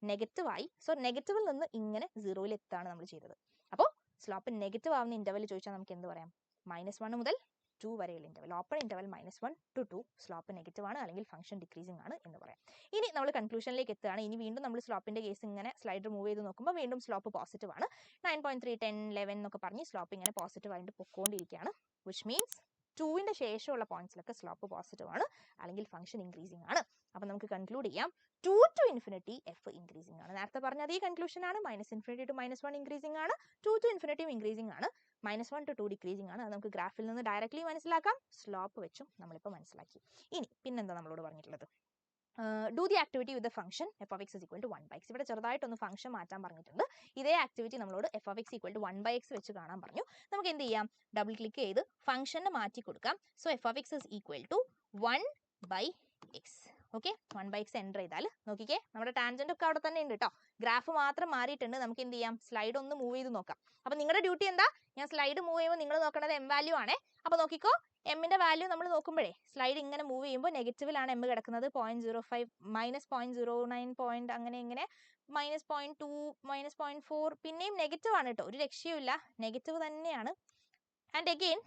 നെഗറ്റീവ് ആയി. സോ നെഗറ്റീവിൽ നിന്ന് ഇങ്ങനെ 0യിൽ എത്താണ് നമ്മൾ ചെയ്തത്. അപ്പോൾ സ്ലോപ്പ് നെഗറ്റീവ് ആവുന്ന ഇന്റർവെൽ ചോദിച്ചാൽ നമുക്ക് എന്ത് പറയാം, -1 മുതൽ 2 വരെയുള്ള interval, open interval -1 to 2 slope negative ആണ് അല്ലെങ്കിൽ ഫംഗ്ഷൻ ഡിക്രീസിംഗ് ആണ് എന്ന് പറയാം. ഇനി നമ്മൾ കൺക്ലൂഷനിലേക്ക് എത്തുകയാണ്. ഇനി വീണ്ടും നമ്മൾ സ്ലോപ്പിന്റെ കേസ് ഇങ്ങനെ സ്ലൈഡർ മൂവ് ചെയ്ത് നോക്കുമ്പോൾ വീണ്ടും സ്ലോപ്പ് പോസിറ്റീവ് ആണ്. 9.3, 10, 11 എന്നൊക്കെ പറഞ്ഞ് സ്ലോപ്പ് ഇങ്ങനെ പോസിറ്റീവ് ആയിട്ട് പൊക്കോണ്ടിരിക്കുകയാണ്. വിച്ച് മീൻസ് 2ന്റെ ശേഷമുള്ള പോയിന്റ്സിലൊക്കെ സ്ലോപ്പ് പോസിറ്റീവ് ആണ് അല്ലെങ്കിൽ ഫംഗ്ഷൻ ഇൻക്രീസിംഗ് ആണ്. അപ്പോൾ നമുക്ക് കൺക്ലൂഡ് ചെയ്യാം 2 to ∞ എഫ് ഇൻക്രീസിംഗ് ആണ്. നേരത്തെ പറഞ്ഞ അതേ കൺക്ലൂഷൻ ആണ്. -∞ to -1 ഇൻക്രീസിംഗ് ആണ്, 2 to ∞ ഇൻക്രീസിംഗ് ആണ്, -1 to 2 ഡിക്രീസിംഗ് ആണ്. അത് നമുക്ക് ഗ്രാഫിൽ നിന്ന് ഡയറക്ട്ലി മനസ്സിലാക്കാം, സ്ലോപ്പ് വെച്ചും നമ്മളിപ്പോൾ മനസ്സിലാക്കി. ഇനി പിന്നെന്താ നമ്മളോട് പറഞ്ഞിട്ടുള്ളത്, do the activity with the function f(x) = 1/x. ഇവിടെ ചെറുതായിട്ടൊന്ന് ഫംഗ്ഷൻ മാറ്റാൻ പറഞ്ഞിട്ടുണ്ട്. ഇതേ ആക്ടിവിറ്റി നമ്മളോട് f(x) = 1/x വെച്ച് കാണാൻ പറഞ്ഞു. നമുക്ക് എന്ത് ചെയ്യാം, ഡബിൾ ക്ലിക്ക് ചെയ്ത് ഫംഗ്ഷനെ മാറ്റി കൊടുക്കാം. So f(x) = 1/x. Okay, 1/x enter ചെയ്താൽ നോക്കിക്കേ, നമ്മുടെ ടാൻജന്റ് ഒക്കെ അവിടെ തന്നെ ഉണ്ട് കേട്ടോ. ഗ്രാഫ് മാത്രം മാറിയിട്ടുണ്ട്. നമുക്ക് എന്ത് ചെയ്യാം, സ്ലൈഡ് ഒന്ന് മൂവ് ചെയ്ത് നോക്കാം. അപ്പോൾ നിങ്ങളുടെ ഡ്യൂട്ടി എന്താ, ഞാൻ സ്ലൈഡ് മൂവ് ചെയ്യുമ്പോൾ നിങ്ങൾ നോക്കേണ്ടത് എം വാല്യൂ ആണേ. അപ്പോൾ നോക്കിക്കോ, എമ്മിന്റെ വാല്യൂ നമ്മൾ നോക്കുമ്പോഴേ സ്ലൈഡ് ഇങ്ങനെ മൂവ് ചെയ്യുമ്പോൾ നെഗറ്റീവിലാണ് എം കിടക്കുന്നത്. 0.05 -0.09 പോയിന്റ് അങ്ങനെ ഇങ്ങനെ -0.2 -0.4 പിന്നെയും നെഗറ്റീവ് ആണ് കേട്ടോ, ഒരു രക്ഷയുമില്ല, നെഗറ്റീവ് തന്നെയാണ്. ആൻഡ് അഗെയിൻ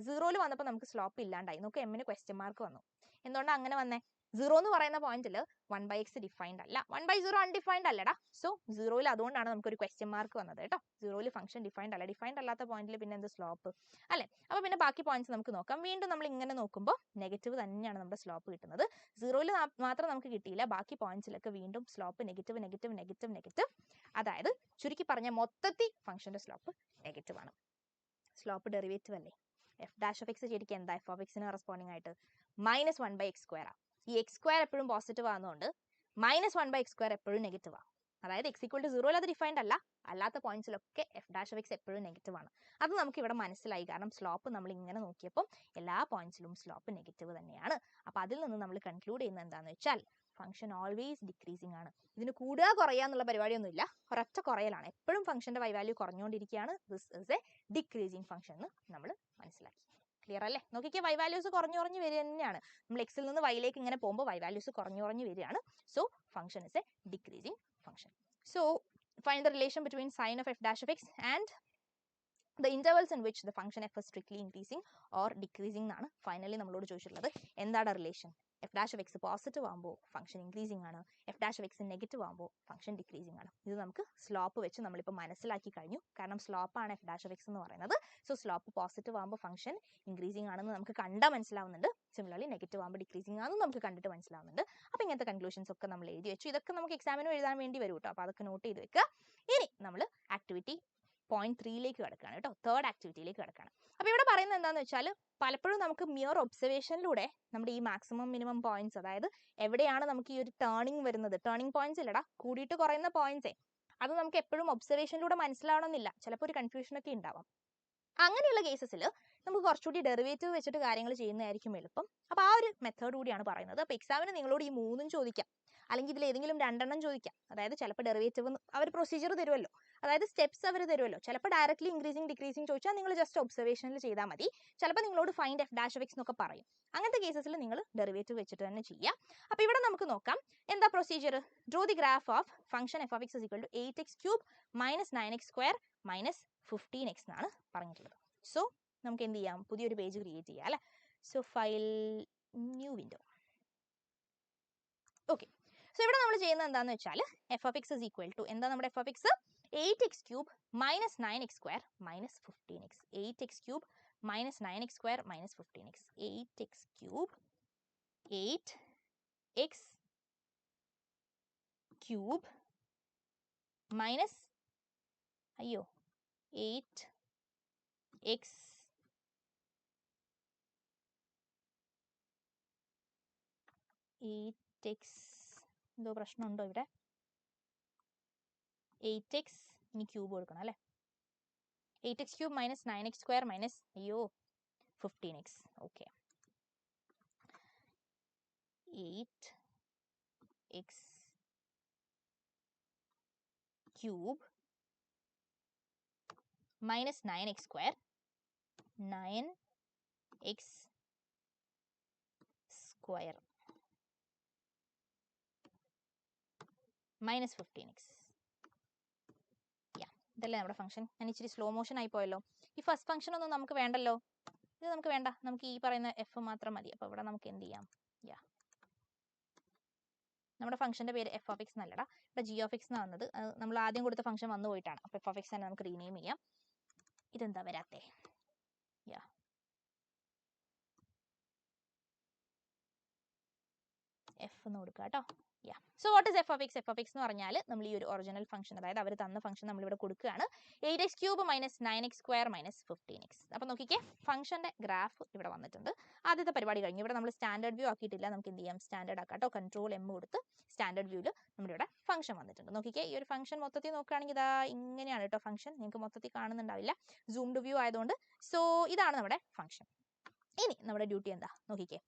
0യിൽ വന്നപ്പോൾ നമുക്ക് സ്ലോപ്പ് ഇല്ലാണ്ടായി. നോക്ക്, എമ്മിന് ക്വസ്റ്റ്യൻ മാർക്ക് വന്നു. എന്തുകൊണ്ടാണ് അങ്ങനെ വന്നേ, 0 എന്ന് പറയുന്ന പോയിന്റിൽ 1/x ഡിഫൈൻഡ് അല്ല, 1/0 അൺഡിഫൈൻഡ് അല്ലടാ. സോ 0യിൽ അതുകൊണ്ടാണ് നമുക്കൊരു ക്വസ്റ്റ്യൻ മാർക്ക് വന്നത് കേട്ടോ. 0യിൽ ഫംഗ്ഷൻ ഡിഫൈൻഡ് അല്ല, ഡിഫൈൻഡ് അല്ലാത്ത പോയിന്റിൽ പിന്നെ എന്ത് സ്ലോപ്പ് അല്ലേ. അപ്പോൾ പിന്നെ ബാക്കി പോയിന്റ്സ് നമുക്ക് നോക്കാം. വീണ്ടും നമ്മൾ ഇങ്ങനെ നോക്കുമ്പോൾ നെഗറ്റീവ് തന്നെയാണ് നമ്മുടെ സ്ലോപ്പ് കിട്ടുന്നത്. 0യിൽ മാത്രം നമുക്ക് കിട്ടിയില്ല, ബാക്കി പോയിന്റ്സിലൊക്കെ വീണ്ടും സ്ലോപ്പ് നെഗറ്റീവ്. അതായത് ചുരുക്കി പറഞ്ഞ മൊത്തത്തിൽ ഫംഗ്ഷന്റെ സ്ലോപ്പ് നെഗറ്റീവ് ആണ്. സ്ലോപ്പ് ഡെറിവേറ്റീവ് അല്ലേ, f(x) ശരിക്കും എന്താ, f(x)ന് കറസ്പോണ്ടിങ് ആയിട്ട് -1/x² ആണ്. ഈ x² എപ്പോഴും പോസിറ്റീവ് ആകുന്നതുകൊണ്ട് -1/x² എപ്പോഴും നെഗറ്റീവ് ആണ്. അതായത് x = 0യിൽ അത് ഡിഫൈൻഡ് അല്ല, അല്ലാത്ത പോയിന്റ്സിലൊക്കെ f(x) എപ്പോഴും നെഗറ്റീവ് ആണ്. അത് നമുക്ക് ഇവിടെ മനസ്സിലായി, കാരണം സ്ലോപ്പ് നമ്മൾ ഇങ്ങനെ നോക്കിയപ്പോൾ എല്ലാ പോയിന്റ്സിലും സ്ലോപ്പ് നെഗറ്റീവ് തന്നെയാണ്. അപ്പോൾ അതിൽ നിന്ന് നമ്മൾ കൺക്ലൂഡ് ചെയ്യുന്നത് എന്താണെന്ന് വെച്ചാൽ ഫംഗ്ഷൻ ഓൾവേസ് ഡിക്രീസിങ് ആണ്. ഇതിന് കൂടുക കുറയുക എന്നുള്ള പരിപാടിയൊന്നുമില്ല, ഒരൊറ്റ കുറയലാണ്. എപ്പോഴും ഫംഗ്ഷന്റെ y വാല്യൂ കുറഞ്ഞുകൊണ്ടിരിക്കുകയാണ്. This is a decreasing function എന്ന് നമ്മൾ മനസ്സിലാക്കി. ക്ലിയർ അല്ലേ? നോക്കിക്കേ, y വാല്യൂസ് കുറഞ്ഞു വരിക തന്നെയാണ്. നമ്മൾ എക്സിൽ നിന്ന് വൈയിലേക്ക് ഇങ്ങനെ പോകുമ്പോൾ y വാല്യൂസ് കുറഞ്ഞു വരികയാണ്. So function is a decreasing function. So find the relation between sign of f dash of x and the intervals in which the function f is strictly increasing or decreasing എന്നാണ് finally നമ്മളോട് ചോദിച്ചിട്ടുള്ളത്. എന്താണ് relation? F dash of X positive ആകുമ്പോൾ function increasing ആണ്, F dash of X negative ആകുമ്പോൾ function decreasing ആണ്. ഇത് നമുക്ക് സ്ലോപ്പ് വെച്ച് നമ്മളിപ്പോൾ മനസ്സിലാക്കി കഴിഞ്ഞു. കാരണം സ്ലോപ്പാണ് എഫ് ഡാഷ് ഓഫ് എക്സ് എന്ന് പറയുന്നത്. സോ സ്ലോപ്പ് പോസിറ്റീവ് ആകുമ്പോൾ ഫംഗ്ഷൻ ഇൻക്രീസിംഗ് ആണെന്ന് നമുക്ക് കണ്ടാൽ മനസ്സിലാവുന്നുണ്ട്. സിമിലർലി നെഗറ്റീവ് ആകുമ്പോൾ ഡിക്രീസിംഗ് ആണെന്ന് നമുക്ക് കണ്ടിട്ട് മനസ്സിലാവുന്നുണ്ട്. അപ്പോൾ ഇങ്ങനത്തെ കൺക്ലൂഷൻസ് ഒക്കെ നമ്മൾ എഴുതി വെച്ചു. ഇതൊക്കെ നമുക്ക് എക്സാമിന് എഴുതാൻ വേണ്ടി വരും കേട്ടോ. അപ്പോൾ അതൊക്കെ നോട്ട് ചെയ്ത് വെക്കുക. ഇനി നമ്മൾ ആക്ടിവിറ്റി പോയിന്റ് 3ലേക്ക് കിടക്കുകയാണ് കേട്ടോ. തേർഡ് ആക്ടിവിറ്റിയിലേക്ക് കിടക്കുകയാണ്. അപ്പോൾ ഇവിടെ പറയുന്നത് എന്താണെന്ന് വെച്ചാൽ, പലപ്പോഴും നമുക്ക് മിയർ ഒബ്സർവേഷനിലൂടെ നമ്മുടെ ഈ മാക്സിമം മിനിമം പോയിന്റ്സ്, അതായത് എവിടെയാണ് നമുക്ക് ഈ ഒരു ടേണിംഗ് വരുന്നത്, ടേണിംഗ് പോയിന്റ്സ് ഇല്ലടാ, കൂടിയിട്ട് കുറയുന്ന പോയിന്റ്സേ, അത് നമുക്ക് എപ്പോഴും ഒബ്സർവേഷനിലൂടെ മനസ്സിലാവണമെന്നില്ല. ചിലപ്പോൾ ഒരു കൺഫ്യൂഷൻ ഒക്കെ ഉണ്ടാവാം. അങ്ങനെയുള്ള കേസസിൽ നമുക്ക് കുറച്ചുകൂടി ഡെറിവേറ്റീവ് വെച്ചിട്ട് കാര്യങ്ങൾ ചെയ്യുന്നതായിരിക്കും എളുപ്പം. അപ്പോൾ ആ ഒരു മെത്തേഡ് കൂടിയാണ് പറയുന്നത്. അപ്പോൾ എക്സാമിന് നിങ്ങളോട് ഈ 3 ചോദിക്കാം, അല്ലെങ്കിൽ ഇതിൽ ഏതെങ്കിലും 2 ചോദിക്കാം. അതായത് ചിലപ്പോൾ ഡെറിവേറ്റീവ് അവർ പ്രൊസീജിയർ തരുമല്ലോ, അതായത് സ്റ്റെപ്സ് അവർ തരുമല്ലോ. ചിലപ്പോൾ ഡയറക്റ്റ്ലി ഇൻക്രീസിങ് ഡിക്രീസിങ് ചോദിച്ചാൽ നിങ്ങൾ ജസ്റ്റ് ഒബ്സർവേഷനിൽ ചെയ്താൽ മതി. ചിലപ്പോൾ നിങ്ങളോട് find F dash of X എന്നൊക്കെ പറയും. അങ്ങനത്തെ കേസസിൽ നിങ്ങൾ ഡെറിവേറ്റീവ് വെച്ചിട്ട് തന്നെ ചെയ്യാം. അപ്പോൾ ഇവിടെ നമുക്ക് നോക്കാം എന്താ procedure. Draw the graph of function F of X is equal to 8x³ - 9x² - 15x എന്നാണ് പറഞ്ഞിട്ടുള്ളത്. സോ നമുക്ക് എന്ത് ചെയ്യാം, പുതിയൊരു പേജ് ക്രിയേറ്റ് ചെയ്യാം അല്ലേ. So file, new window. Okay, so ഇവിടെ നമ്മൾ ചെയ്യുന്നത് എന്താണെന്ന് വെച്ചാൽ f of X is equal to എന്താ നമ്മുടെ F of X, 8x³ - 9x² - 15x. 8x³ - 9x² - 15x. 8x³ 8x³ minus 8x എന്തോ പ്രശ്നമുണ്ടോ ഇവിടെ? 8x ഇനി ക്യൂബ് കൊടുക്കണം അല്ലേ. 8x³ - 9x² minus 15x. Okay, 8x³ - 9x², 9x² minus 15x. ഇതല്ലേ നമ്മുടെ ഫംഗ്ഷൻ. ഞാൻ ഇച്ചിരി സ്ലോ മോഷൻ ആയി പോയല്ലോ. ഈ ഫസ്റ്റ് ഫംഗ്ഷൻ ഒന്നും നമുക്ക് വേണ്ടല്ലോ, ഇത് നമുക്ക് വേണ്ട, നമുക്ക് ഈ പറയുന്ന എഫ് മാത്രം മതി. അപ്പോൾ ഇവിടെ നമുക്ക് എന്ത് ചെയ്യാം, നമ്മുടെ ഫംഗ്ഷന്റെ പേര് എഫ് ഓഫ് എക്സ് എന്നല്ലടാ, ഇവിടെ ജി ഓഫ് എക്സ് എന്നാണ് വന്നത്. നമ്മൾ ആദ്യം കൊടുത്ത ഫംഗ്ഷൻ വന്നു പോയിട്ടാണ്. അപ്പോൾ എഫ് ഓഫ് എക്സ് തന്നെ നമുക്ക് റീനെയിം ചെയ്യാം. ഇതെന്താ വരാത്തെ, എഫ് എന്ന് കൊടുക്കുക കേട്ടോ. So what is F of X? F of X എന്ന് പറഞ്ഞാൽ നമ്മൾ ഈ ഒരു ഒറിജിനൽ ഫംഗ്ഷൻ, അതായത് അവർ തന്ന ഫംഗ്ഷൻ നമ്മളിവിടെ കൊടുക്കുകയാണ്. 8x³ - 9x² - 15x. അപ്പോൾ നോക്കിക്കേ, ഫംഗ്ഷന്റെ ഗ്രാഫ് ഇവിടെ വന്നിട്ടുണ്ട്. ആദ്യത്തെ പരിപാടി കഴിഞ്ഞു. ഇവിടെ നമ്മൾ സ്റ്റാൻഡേർഡ് വ്യൂ ആക്കിയിട്ടില്ല, നമുക്ക് എന്ത് ചെയ്യാം, സ്റ്റാൻഡേർഡ് ആക്കാം കേട്ടോ. Ctrl+M കൊടുത്ത് സ്റ്റാൻഡേർഡ് വ്യൂവിൽ നമ്മുടെ ഇവിടെ ഫംഗ്ഷൻ വന്നിട്ടുണ്ട്. നോക്കിക്കേ, ഈ ഒരു ഫംഗ്ഷൻ മൊത്തത്തിൽ നോക്കുകയാണെങ്കിൽ ഇതാ ഇങ്ങനെയാണ് കേട്ടോ ഫംഗ്ഷൻ. നിങ്ങൾക്ക് മൊത്തത്തിൽ കാണുന്നുണ്ടാവില്ല, സൂംഡ് വ്യൂ ആയതുകൊണ്ട്. സോ ഇതാണ് നമ്മുടെ ഫംഗ്ഷൻ. ഇനി നമ്മുടെ ഡ്യൂട്ടി എന്താ നോക്കിക്കേ,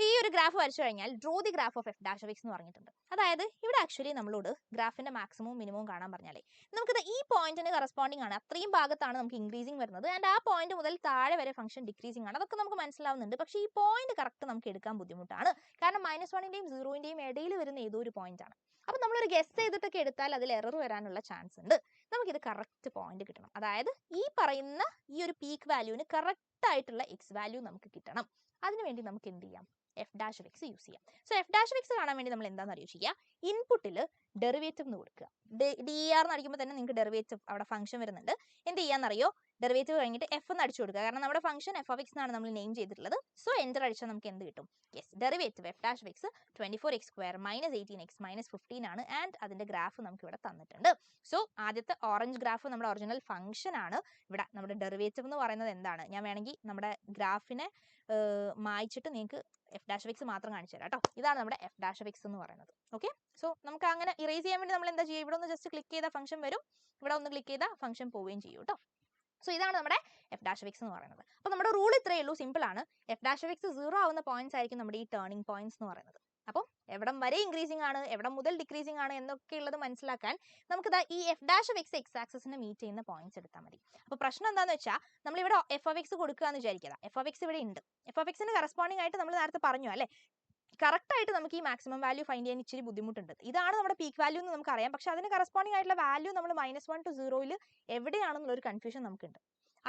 ഈ ഒരു ഗ്രാഫ് വരച്ചു കഴിഞ്ഞാൽ draw the graph of f dash of X എന്ന് പറഞ്ഞിട്ടുണ്ട്. അതായത് ഇവിടെ ആക്ച്വലി നമ്മളോട് ഗ്രാഫിന്റെ മാക്സിമവും മിനിമവും കാണാൻ പറഞ്ഞാലേ നമുക്കിത് ഈ പോയിന്റിന് കറസ്പോണ്ടിങ് ആണ്, അത്രയും ഭാഗത്താണ് നമുക്ക് ഇൻക്രീസിംഗ് വരുന്നത്. ആൻഡ് ആ പോയിന്റ് മുതൽ താഴെ വരെ ഫംഗ്ഷൻ ഡിക്രീസിംഗ് ആണ്. അതൊക്കെ നമുക്ക് മനസ്സിലാവുന്നുണ്ട്. പക്ഷേ ഈ പോയിന്റ് കറക്റ്റ് നമുക്ക് എടുക്കാൻ ബുദ്ധിമുട്ടാണ്. കാരണം -1ന്റെയും 0ന്റെയും ഇടയിൽ വരുന്ന ഏതോ ഒരു പോയിന്റ് ആണ്. അപ്പോൾ നമ്മളൊരു ഗസ് ചെയ്തിട്ടൊക്കെ എടുത്താൽ അതിൽ എറർ വരാനുള്ള ചാൻസ് ഉണ്ട്. നമുക്കിത് കറക്റ്റ് പോയിന്റ് കിട്ടണം. അതായത് ഈ പറയുന്ന ഈ ഒരു പീക്ക് വാല്യൂവിന് കറക്റ്റ് ആയിട്ടുള്ള എക്സ് വാല്യൂ നമുക്ക് കിട്ടണം. അതിനുവേണ്ടി നമുക്ക് എന്ത് ചെയ്യാം, F dash of X use ചെയ്യാം. So F dash of X കാണാൻ വേണ്ടി നമ്മൾ എന്താണെന്ന് അറിയോ ചെയ്യുക, ഇൻപുട്ടിൽ ഡെറിവേറ്റീവ് എന്ന് കൊടുക്കുക. DER എന്ന് അടിക്കുമ്പോൾ തന്നെ നിങ്ങൾക്ക് ഡെറിവേറ്റീവ് അവിടെ ഫംഗ്ഷൻ വരുന്നുണ്ട്. എന്ത് ചെയ്യാന്നറിയോ, ഡെറിവേറ്റീവ് കഴിഞ്ഞിട്ട് എഫ് എന്ന് അടിച്ചു കൊടുക്കുക. കാരണം നമ്മുടെ ഫംഗ്ഷൻ എഫ് ഓഫ് എക്സ് എന്നാണ് നമ്മൾ നെയിം ചെയ്തിട്ടുള്ളത്. സോ എൻ്റർ അടിച്ചാൽ നമുക്ക് എന്ത് കിട്ടും, derivative F dash of X 24x² - 18x - 15 ആണ്. ആൻഡ് അതിന്റെ ഗ്രാഫ് നമുക്ക് ഇവിടെ തന്നിട്ടുണ്ട്. സോ ആദ്യത്തെ ഓറഞ്ച് ഗ്രാഫ് നമ്മുടെ ഒറിജിനൽ ഫംഗ്ഷൻ ആണ്. ഇവിടെ നമ്മുടെ ഡെറിവേറ്റീവ് എന്ന് പറയുന്നത് എന്താണ്, ഞാൻ വേണമെങ്കിൽ നമ്മുടെ ഗ്രാഫിനെ മായ്ച്ചിട്ട് നിങ്ങൾക്ക് എഫ് ഡാഷ് ഓഫ് എക്സ് മാത്രം കാണിച്ചു തരാം കേട്ടോ. ഇതാണ് നമ്മുടെ എഫ് ഡാഷ് ഓഫ് എക്സ് എന്ന് പറയുന്നത്. ഓക്കെ, സോ നമുക്ക് അങ്ങനെ ഇറേസ് ചെയ്യാൻ വേണ്ടി നമ്മൾ എന്താ ചെയ്യുക, ഇവിടെ ഒന്ന് ജസ്റ്റ് ക്ലിക്ക് ചെയ്താൽ ഫംഗ്ഷൻ വരും, ഇവിടെ ഒന്ന് ക്ലിക്ക് ചെയ്താൽ ഫംഗ്ഷൻ പോവുകയും ചെയ്യും കേട്ടോ. സോ ഇതാണ് നമ്മുടെ എഫ് ഡാഷ് ഓഫ് എക്സ് എന്ന് പറയുന്നത്. അപ്പോൾ നമ്മുടെ റൂൾ ഇത്രയേ ഉള്ളൂ, സിമ്പിൾ ആണ്. എഫ് ഡാഷ് ഓഫ് എക്സ് 0 ആവുന്ന പോയിന്റ്സ് ആയിരിക്കും നമ്മുടെ ഈ ടേണിംഗ് പോയിന്റ്സ് എന്ന് പറയുന്നത്. അപ്പോൾ എവിടം വരെ ഇൻക്രീസിംഗ് ആണ്, എവിടം മുതൽ ഡിക്രീസിംഗ് ആണ് എന്നൊക്കെ ഉള്ളത് മനസ്സിലാക്കാൻ നമുക്ക് ഈ F dash of X X ആക്സിസിനെ മീറ്റ് ചെയ്യുന്ന പോയിന്റ്സ് എടുത്താൽ മതി. അപ്പോൾ പ്രശ്നം എന്താണെന്ന് വെച്ചാൽ നമ്മളിവിടെ എഫ് ഓഫ് എക്സ് കൊടുക്കുക എന്ന് വിചാരിക്കുക. എഫ് ഓഫ് എക്സ് ഇവിടെ ഉണ്ട്. എഫ് ഓഫ് എക്സിന് കറസ്പോണ്ടിങ് ആയിട്ട് നമ്മൾ നേരത്തെ പറഞ്ഞു അല്ലേ, കറക്റ്റ് ആയിട്ട് നമുക്ക് ഈ മാക്സിമം വാല്യൂ ഫൈൻഡ് ചെയ്യാൻ ഇച്ചിരി ബുദ്ധിമുട്ടുണ്ട്. ഇതാണ് നമ്മുടെ പീക്ക് വാല്യൂ എന്ന് നമുക്കറിയാം. പക്ഷെ അതിന് കറസ്പോണ്ടിങ് ആയിട്ടുള്ള വാല്യൂ നമ്മൾ -1 to 0 എവിടെയാണെന്നുള്ളൊരു കൺഫ്യൂഷൻ നമുക്കുണ്ട്.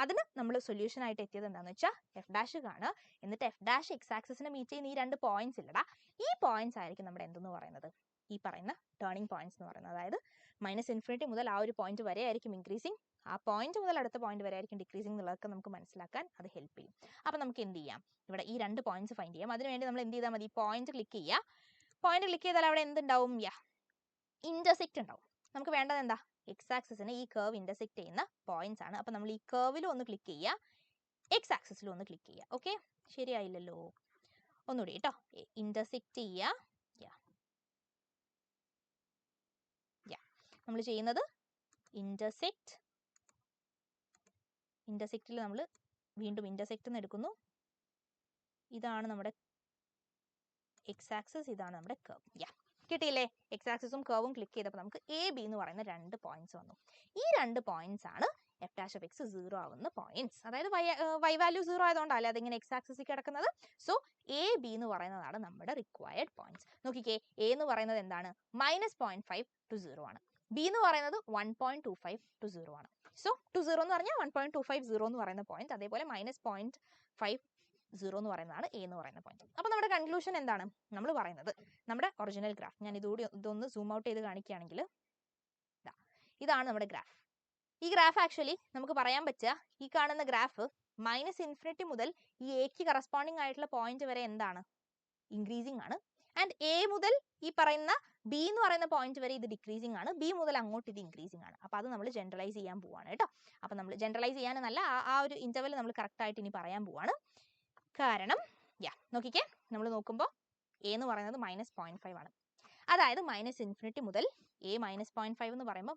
അതിന് നമ്മൾ സൊല്യൂഷൻ ആയിട്ട് എത്തിയത് എന്താണെന്ന് വെച്ചാൽ എഫ് ഡാഷ് കാണുക, എന്നിട്ട് എഫ് ഡാഷ് എക്സ് ആക്സിസിനെ മീറ്റ് ചെയ്യുന്ന ഈ 2 പോയിന്റ്സ് ഇല്ലടാ, ഈ പോയിന്റ്സ് ആയിരിക്കും നമ്മുടെ എന്തെന്ന് പറയുന്നത്, ഈ പറയുന്ന ടേണിംഗ് പോയിന്റ്സ് എന്ന് പറയുന്നത്. അതായത് -∞ മുതൽ ആ ഒരു പോയിന്റ് വരെ ആയിരിക്കും ഇൻക്രീസിങ്, ആ പോയിന്റ് മുതൽ അടുത്ത പോയിന്റ് വരെ ആയിരിക്കും ഡിക്രീസിംഗ് എന്നുള്ളതൊക്കെ നമുക്ക് മനസ്സിലാക്കാൻ അത് ഹെൽപ്പ് ചെയ്യും. അപ്പോൾ നമുക്ക് എന്ത് ചെയ്യാം, ഇവിടെ ഈ 2 പോയിന്റ്സ് ഫൈൻഡ് ചെയ്യാം. അതിനുവേണ്ടി നമ്മൾ എന്ത് ചെയ്താൽ മതി, പോയിന്റ് ക്ലിക്ക് ചെയ്യുക. പോയിന്റ് ക്ലിക്ക് ചെയ്താൽ അവിടെ എന്തുണ്ടാവും, ഇന്റർസെക്റ്റ് ഉണ്ടാവും. നമുക്ക് വേണ്ടത് എന്താ, എക്സ് ആക്സിസിന് ഈ കർവ് ഇന്റർസെക്റ്റ് ചെയ്യുന്ന പോയിന്റ്സ് ആണ്. അപ്പോൾ നമ്മൾ ഈ കർവിലും ഒന്ന് ക്ലിക്ക് ചെയ്യുക, എക്സ് ആക്സിസിലും ഒന്ന് ക്ലിക്ക് ചെയ്യുക. ഓക്കെ, ശരിയായില്ലല്ലോ, ഒന്നുകൂടി കേട്ടോ. ഇന്റർസെക്റ്റ് ചെയ്യുക, നമ്മൾ ചെയ്യുന്നത് ഇന്റർസെക്റ്റിൽ നമ്മൾ വീണ്ടും ഇന്റർസെക്റ്റ് എന്ന് എടുക്കുന്നു. ഇതാണ് നമ്മുടെ എക്സ് ആക്സിസ്, ഇതാണ് നമ്മുടെ കർവ്. കിട്ടിയില്ലേ, എക്സ് ആക്സിസും കർവും ക്ലിക്ക് ചെയ്തപ്പോൾ നമുക്ക് എ ബി എന്ന് പറയുന്ന 2 പോയിന്റ്സ് വന്നു. ഈ 2 പോയിന്റ്സ് ആണ് എഫ് ഡാഷ് ഓഫ് എക്സ് 0 ആവുന്ന പോയിന്റ്സ്. അതായത് വൈ വാല്യൂ 0 ആയതുകൊണ്ടല്ലേ അതിങ്ങനെ എക്സ് ആക്സിസിൽ കിടക്കുന്നത്. സോ എ ബി എന്ന് പറയുന്നതാണ് നമ്മുടെ റിക്വയർഡ് പോയിന്റ്സ്. നോക്കിക്കേ, എ എന്ന് പറയുന്നത് എന്താണ്, -0.5 to 0 ആണ്. ബി എന്ന് പറയുന്നത് 1.25 to 0 ആണ്. സോ ടു 0 എന്ന് പറഞ്ഞാൽ 1.250 എന്ന് പറയുന്ന പോയിന്റ്, അതേപോലെ -0.50 എന്ന് പറയുന്നതാണ് എ എന്ന് പറയുന്ന പോയിന്റ്. അപ്പോൾ നമ്മുടെ കൺക്ലൂഷൻ എന്താണ്, നമ്മൾ പറയുന്നത് നമ്മുടെ ഒറിജിനൽ ഗ്രാഫ്, ഞാൻ ഇതൊന്ന് സൂം ഔട്ട് ചെയ്ത് കാണിക്കുകയാണെങ്കിൽ ഇതാണ് നമ്മുടെ ഗ്രാഫ്. ഈ ഗ്രാഫ് ആക്ച്വലി നമുക്ക് പറയാൻ പറ്റുക, ഈ കാണുന്ന ഗ്രാഫ് -∞ മുതൽ ഈ എക്ക് കറസ്പോണ്ടിങ് ആയിട്ടുള്ള പോയിന്റ് വരെ എന്താണ്, ഇൻക്രീസിംഗ് ആണ്. ആൻഡ് എ മുതൽ ഈ പറയുന്ന ബി എന്ന് പറയുന്ന പോയിന്റ് വരെ ഇത് ഡിക്രീസിംഗ് ആണ്. ബി മുതൽ അങ്ങോട്ട് ഇത് ഇൻക്രീസിംഗ് ആണ്. അപ്പോൾ അത് നമ്മൾ ജനറലൈസ് ചെയ്യാൻ പോവാണ് കേട്ടോ. അപ്പോൾ നമ്മൾ ജനറലൈസ് ചെയ്യാനെന്നല്ല, ആ ഒരു ഇന്റർവെൽ നമ്മൾ കറക്റ്റ് ആയിട്ട് ഇനി പറയാൻ പോവാണ്. കാരണം നോക്കിക്കേ, നമ്മൾ നോക്കുമ്പോൾ എ എന്ന് പറയുന്നത് -0.5 ആണ്. അതായത് -∞ മുതൽ എ -0.5 എന്ന് പറയുമ്പോൾ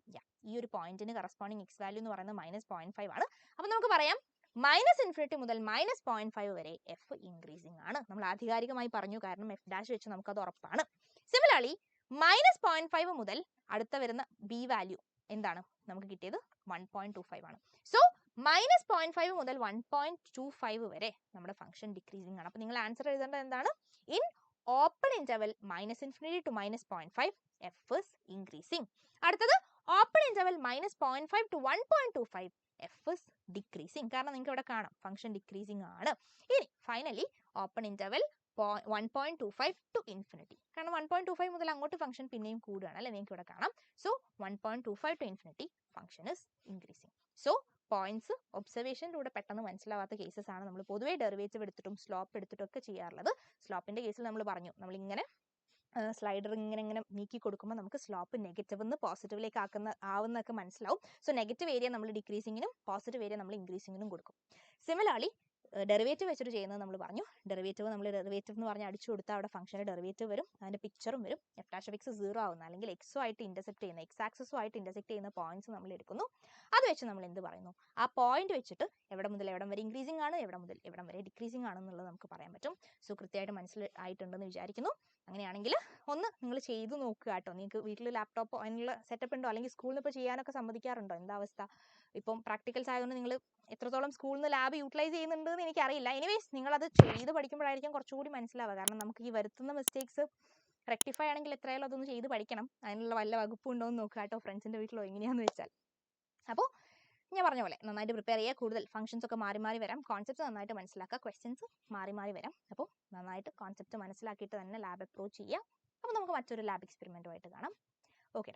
ഈ ഒരു പോയിന്റിന് കറസ്പോണ്ടിങ് എക്സ് വാല്യൂ എന്ന് പറയുന്നത് -0.5 ആണ്. അപ്പോൾ നമുക്ക് പറയാം -∞ മുതൽ -0.5 വരെ എഫ് ഇൻക്രീസിംഗ് ആണ്. നമ്മൾ ആധികാരികമായി പറഞ്ഞു, കാരണം എഫ് ഡാഷ് വെച്ച് നമുക്കത് ഉറപ്പാണ്. സിമിലർലി -0.5 മുതൽ അടുത്ത വരുന്ന ബി വാല്യൂ എന്താണ് നമുക്ക് കിട്ടിയത്, 1.25 ആണ്. സോ -0.5 മുതൽ 1.25 വരെ നമ്മുടെ ഫംഗ്ഷൻ ഡിക്രീസിംഗ് ആണ്. അപ്പോൾ നിങ്ങൾ ആൻസർ എഴുതേണ്ടത് എന്താണ്, in open interval -∞ to -0.5 F is increasing. അടുത്തത് open interval -0.5 to 1.25 F is decreasing. കാരണം നിങ്ങൾക്ക് ഇവിടെ കാണാം ഫംഗ്ഷൻ ഡിക്രീസിംഗ് ആണ്. ഇനി finally open interval 1.25 to infinity. കാരണം 1.25 മുതൽ അങ്ങോട്ട് ഫംഗ്ഷൻ പിന്നെയും കൂടുകയാണ് അല്ലേ, നിങ്ങൾക്ക് ഇവിടെ കാണാം. So 1.25 to infinity function is increasing. So points ഒബ്സർവേഷനിലൂടെ പെട്ടെന്ന് മനസ്സിലാവാത്ത കേസസ് ആണ് നമ്മൾ പൊതുവേ ഡെറിവേറ്റീവ് എടുത്തിട്ടും സ്ലോപ്പ് എടുത്തിട്ടും ഒക്കെ ചെയ്യാറുള്ളത്. സ്ലോപ്പിന്റെ കേസിൽ നമ്മൾ പറഞ്ഞു, നമ്മളിങ്ങനെ സ്ലൈഡർ ഇങ്ങനെ നീക്കി കൊടുക്കുമ്പോൾ നമുക്ക് സ്ലോപ്പ് നെഗറ്റീവ് നിന്ന് പോസിറ്റീവിലേക്ക് ആവുന്നൊക്കെ മനസ്സിലാവും. സോ നെഗറ്റീവ് ഏരിയ നമ്മൾ ഡിക്രീസിങ്ങിനും പോസിറ്റീവ് ഏരിയ നമ്മൾ ഇൻക്രീസിങ്ങിനും കൊടുക്കും. സിമിലർലി ഡെറിവേറ്റീവ് വെച്ചിട്ട് ചെയ്യുന്നത് നമ്മൾ പറഞ്ഞു, ഡെറിവേറ്റീവ് എന്ന് പറഞ്ഞാൽ അടിച്ചു കൊടുത്താൽ അവിടെ ഫംഗ്ഷൻ്റെ ഡെറിവേറ്റീവ് വരും, അതിന്റെ പിക്ചറും വരും. എഫ് ഡാഷ് ഓഫ് എക്സ് 0 ആവുന്ന, അല്ലെങ്കിൽ എക്സോ ആയിട്ട് ഇന്റർസെക്ട് ചെയ്യുന്ന, എക്സ് ആക്സസും ആയിട്ട് ഇന്റർസെക്ട് ചെയ്യുന്ന പോയിന്റ്സ് നമ്മൾ എടുക്കുന്നു. അത് വെച്ച് നമ്മൾ എന്ത് പറയുന്നു, ആ പോയിന്റ് വെച്ചിട്ട് എവിടെ മുതൽ എവിടം വരെ ഇൻക്രീസിംഗ് ആണ്, എവിടെ മുതൽ എവിടം വരെ ഡിക്രീസിംഗ് ആണെന്നുള്ളത് നമുക്ക് പറയാൻ പറ്റും. സോ കൃത്യമായിട്ട് മനസ്സിലായിട്ടുണ്ടെന്ന് വിചാരിക്കുന്നു. അങ്ങനെയാണെങ്കിൽ ഒന്ന് നിങ്ങൾ ചെയ്തു നോക്കുക കേട്ടോ. നിങ്ങൾക്ക് വീട്ടിൽ ലാപ്ടോപ്പോ അതിനുള്ള സെറ്റപ്പ് ഉണ്ടോ, അല്ലെങ്കിൽ സ്കൂളിൽ നിന്ന് ഇപ്പോൾ ചെയ്യാനൊക്കെ സമ്മതിക്കാറുണ്ടോ, എന്താ അവസ്ഥ? ഇപ്പം പ്രാക്ടിക്കൽസ് ആയതുകൊണ്ട് നിങ്ങൾ എത്രത്തോളം സ്കൂളിൽ നിന്ന് ലാബ് യൂട്ടിലൈസ് ചെയ്യുന്നുണ്ട് എന്ന് എനിക്കറിയില്ല. എനിവേസ് നിങ്ങളത് ചെയ്ത് പഠിക്കുമ്പോഴായിരിക്കും കുറച്ചുകൂടി മനസ്സിലാവുക. കാരണം നമുക്ക് ഈ വരുത്തുന്ന മിസ്റ്റേക്സ് റെക്ടിഫൈ ആണെങ്കിൽ എത്രയായാലും അതൊന്ന് ചെയ്ത് പഠിക്കണം. അതിനുള്ള വല്ല വകുപ്പുണ്ടോ എന്ന് നോക്കുക കേട്ടോ, ഫ്രണ്ട്സിൻ്റെ വീട്ടിലോ എങ്ങനെയാണെന്ന് വെച്ചാൽ. അപ്പോൾ ഞാൻ പറഞ്ഞ പോലെ നന്നായിട്ട് പ്രിപ്പയർ ചെയ്യുക. കൂടുതൽ ഫംഗ്ഷൻസ് ഒക്കെ മാറി മാറി വരാം, കോൺസെപ്റ്റ് നന്നായിട്ട് മനസ്സിലാക്കുക, ക്വസ്റ്റ്യൻസ് മാറി മാറി വരാം. അപ്പോൾ നന്നായിട്ട് കോൺസെപ്റ്റ് മനസ്സിലാക്കിയിട്ട് തന്നെ ലാബ് അപ്രോച്ച് ചെയ്യുക. അപ്പോൾ നമുക്ക് മറ്റൊരു ലാബ് എക്സ്പെരിമെൻറ്റുമായിട്ട് കാണാം. ഓക്കെ.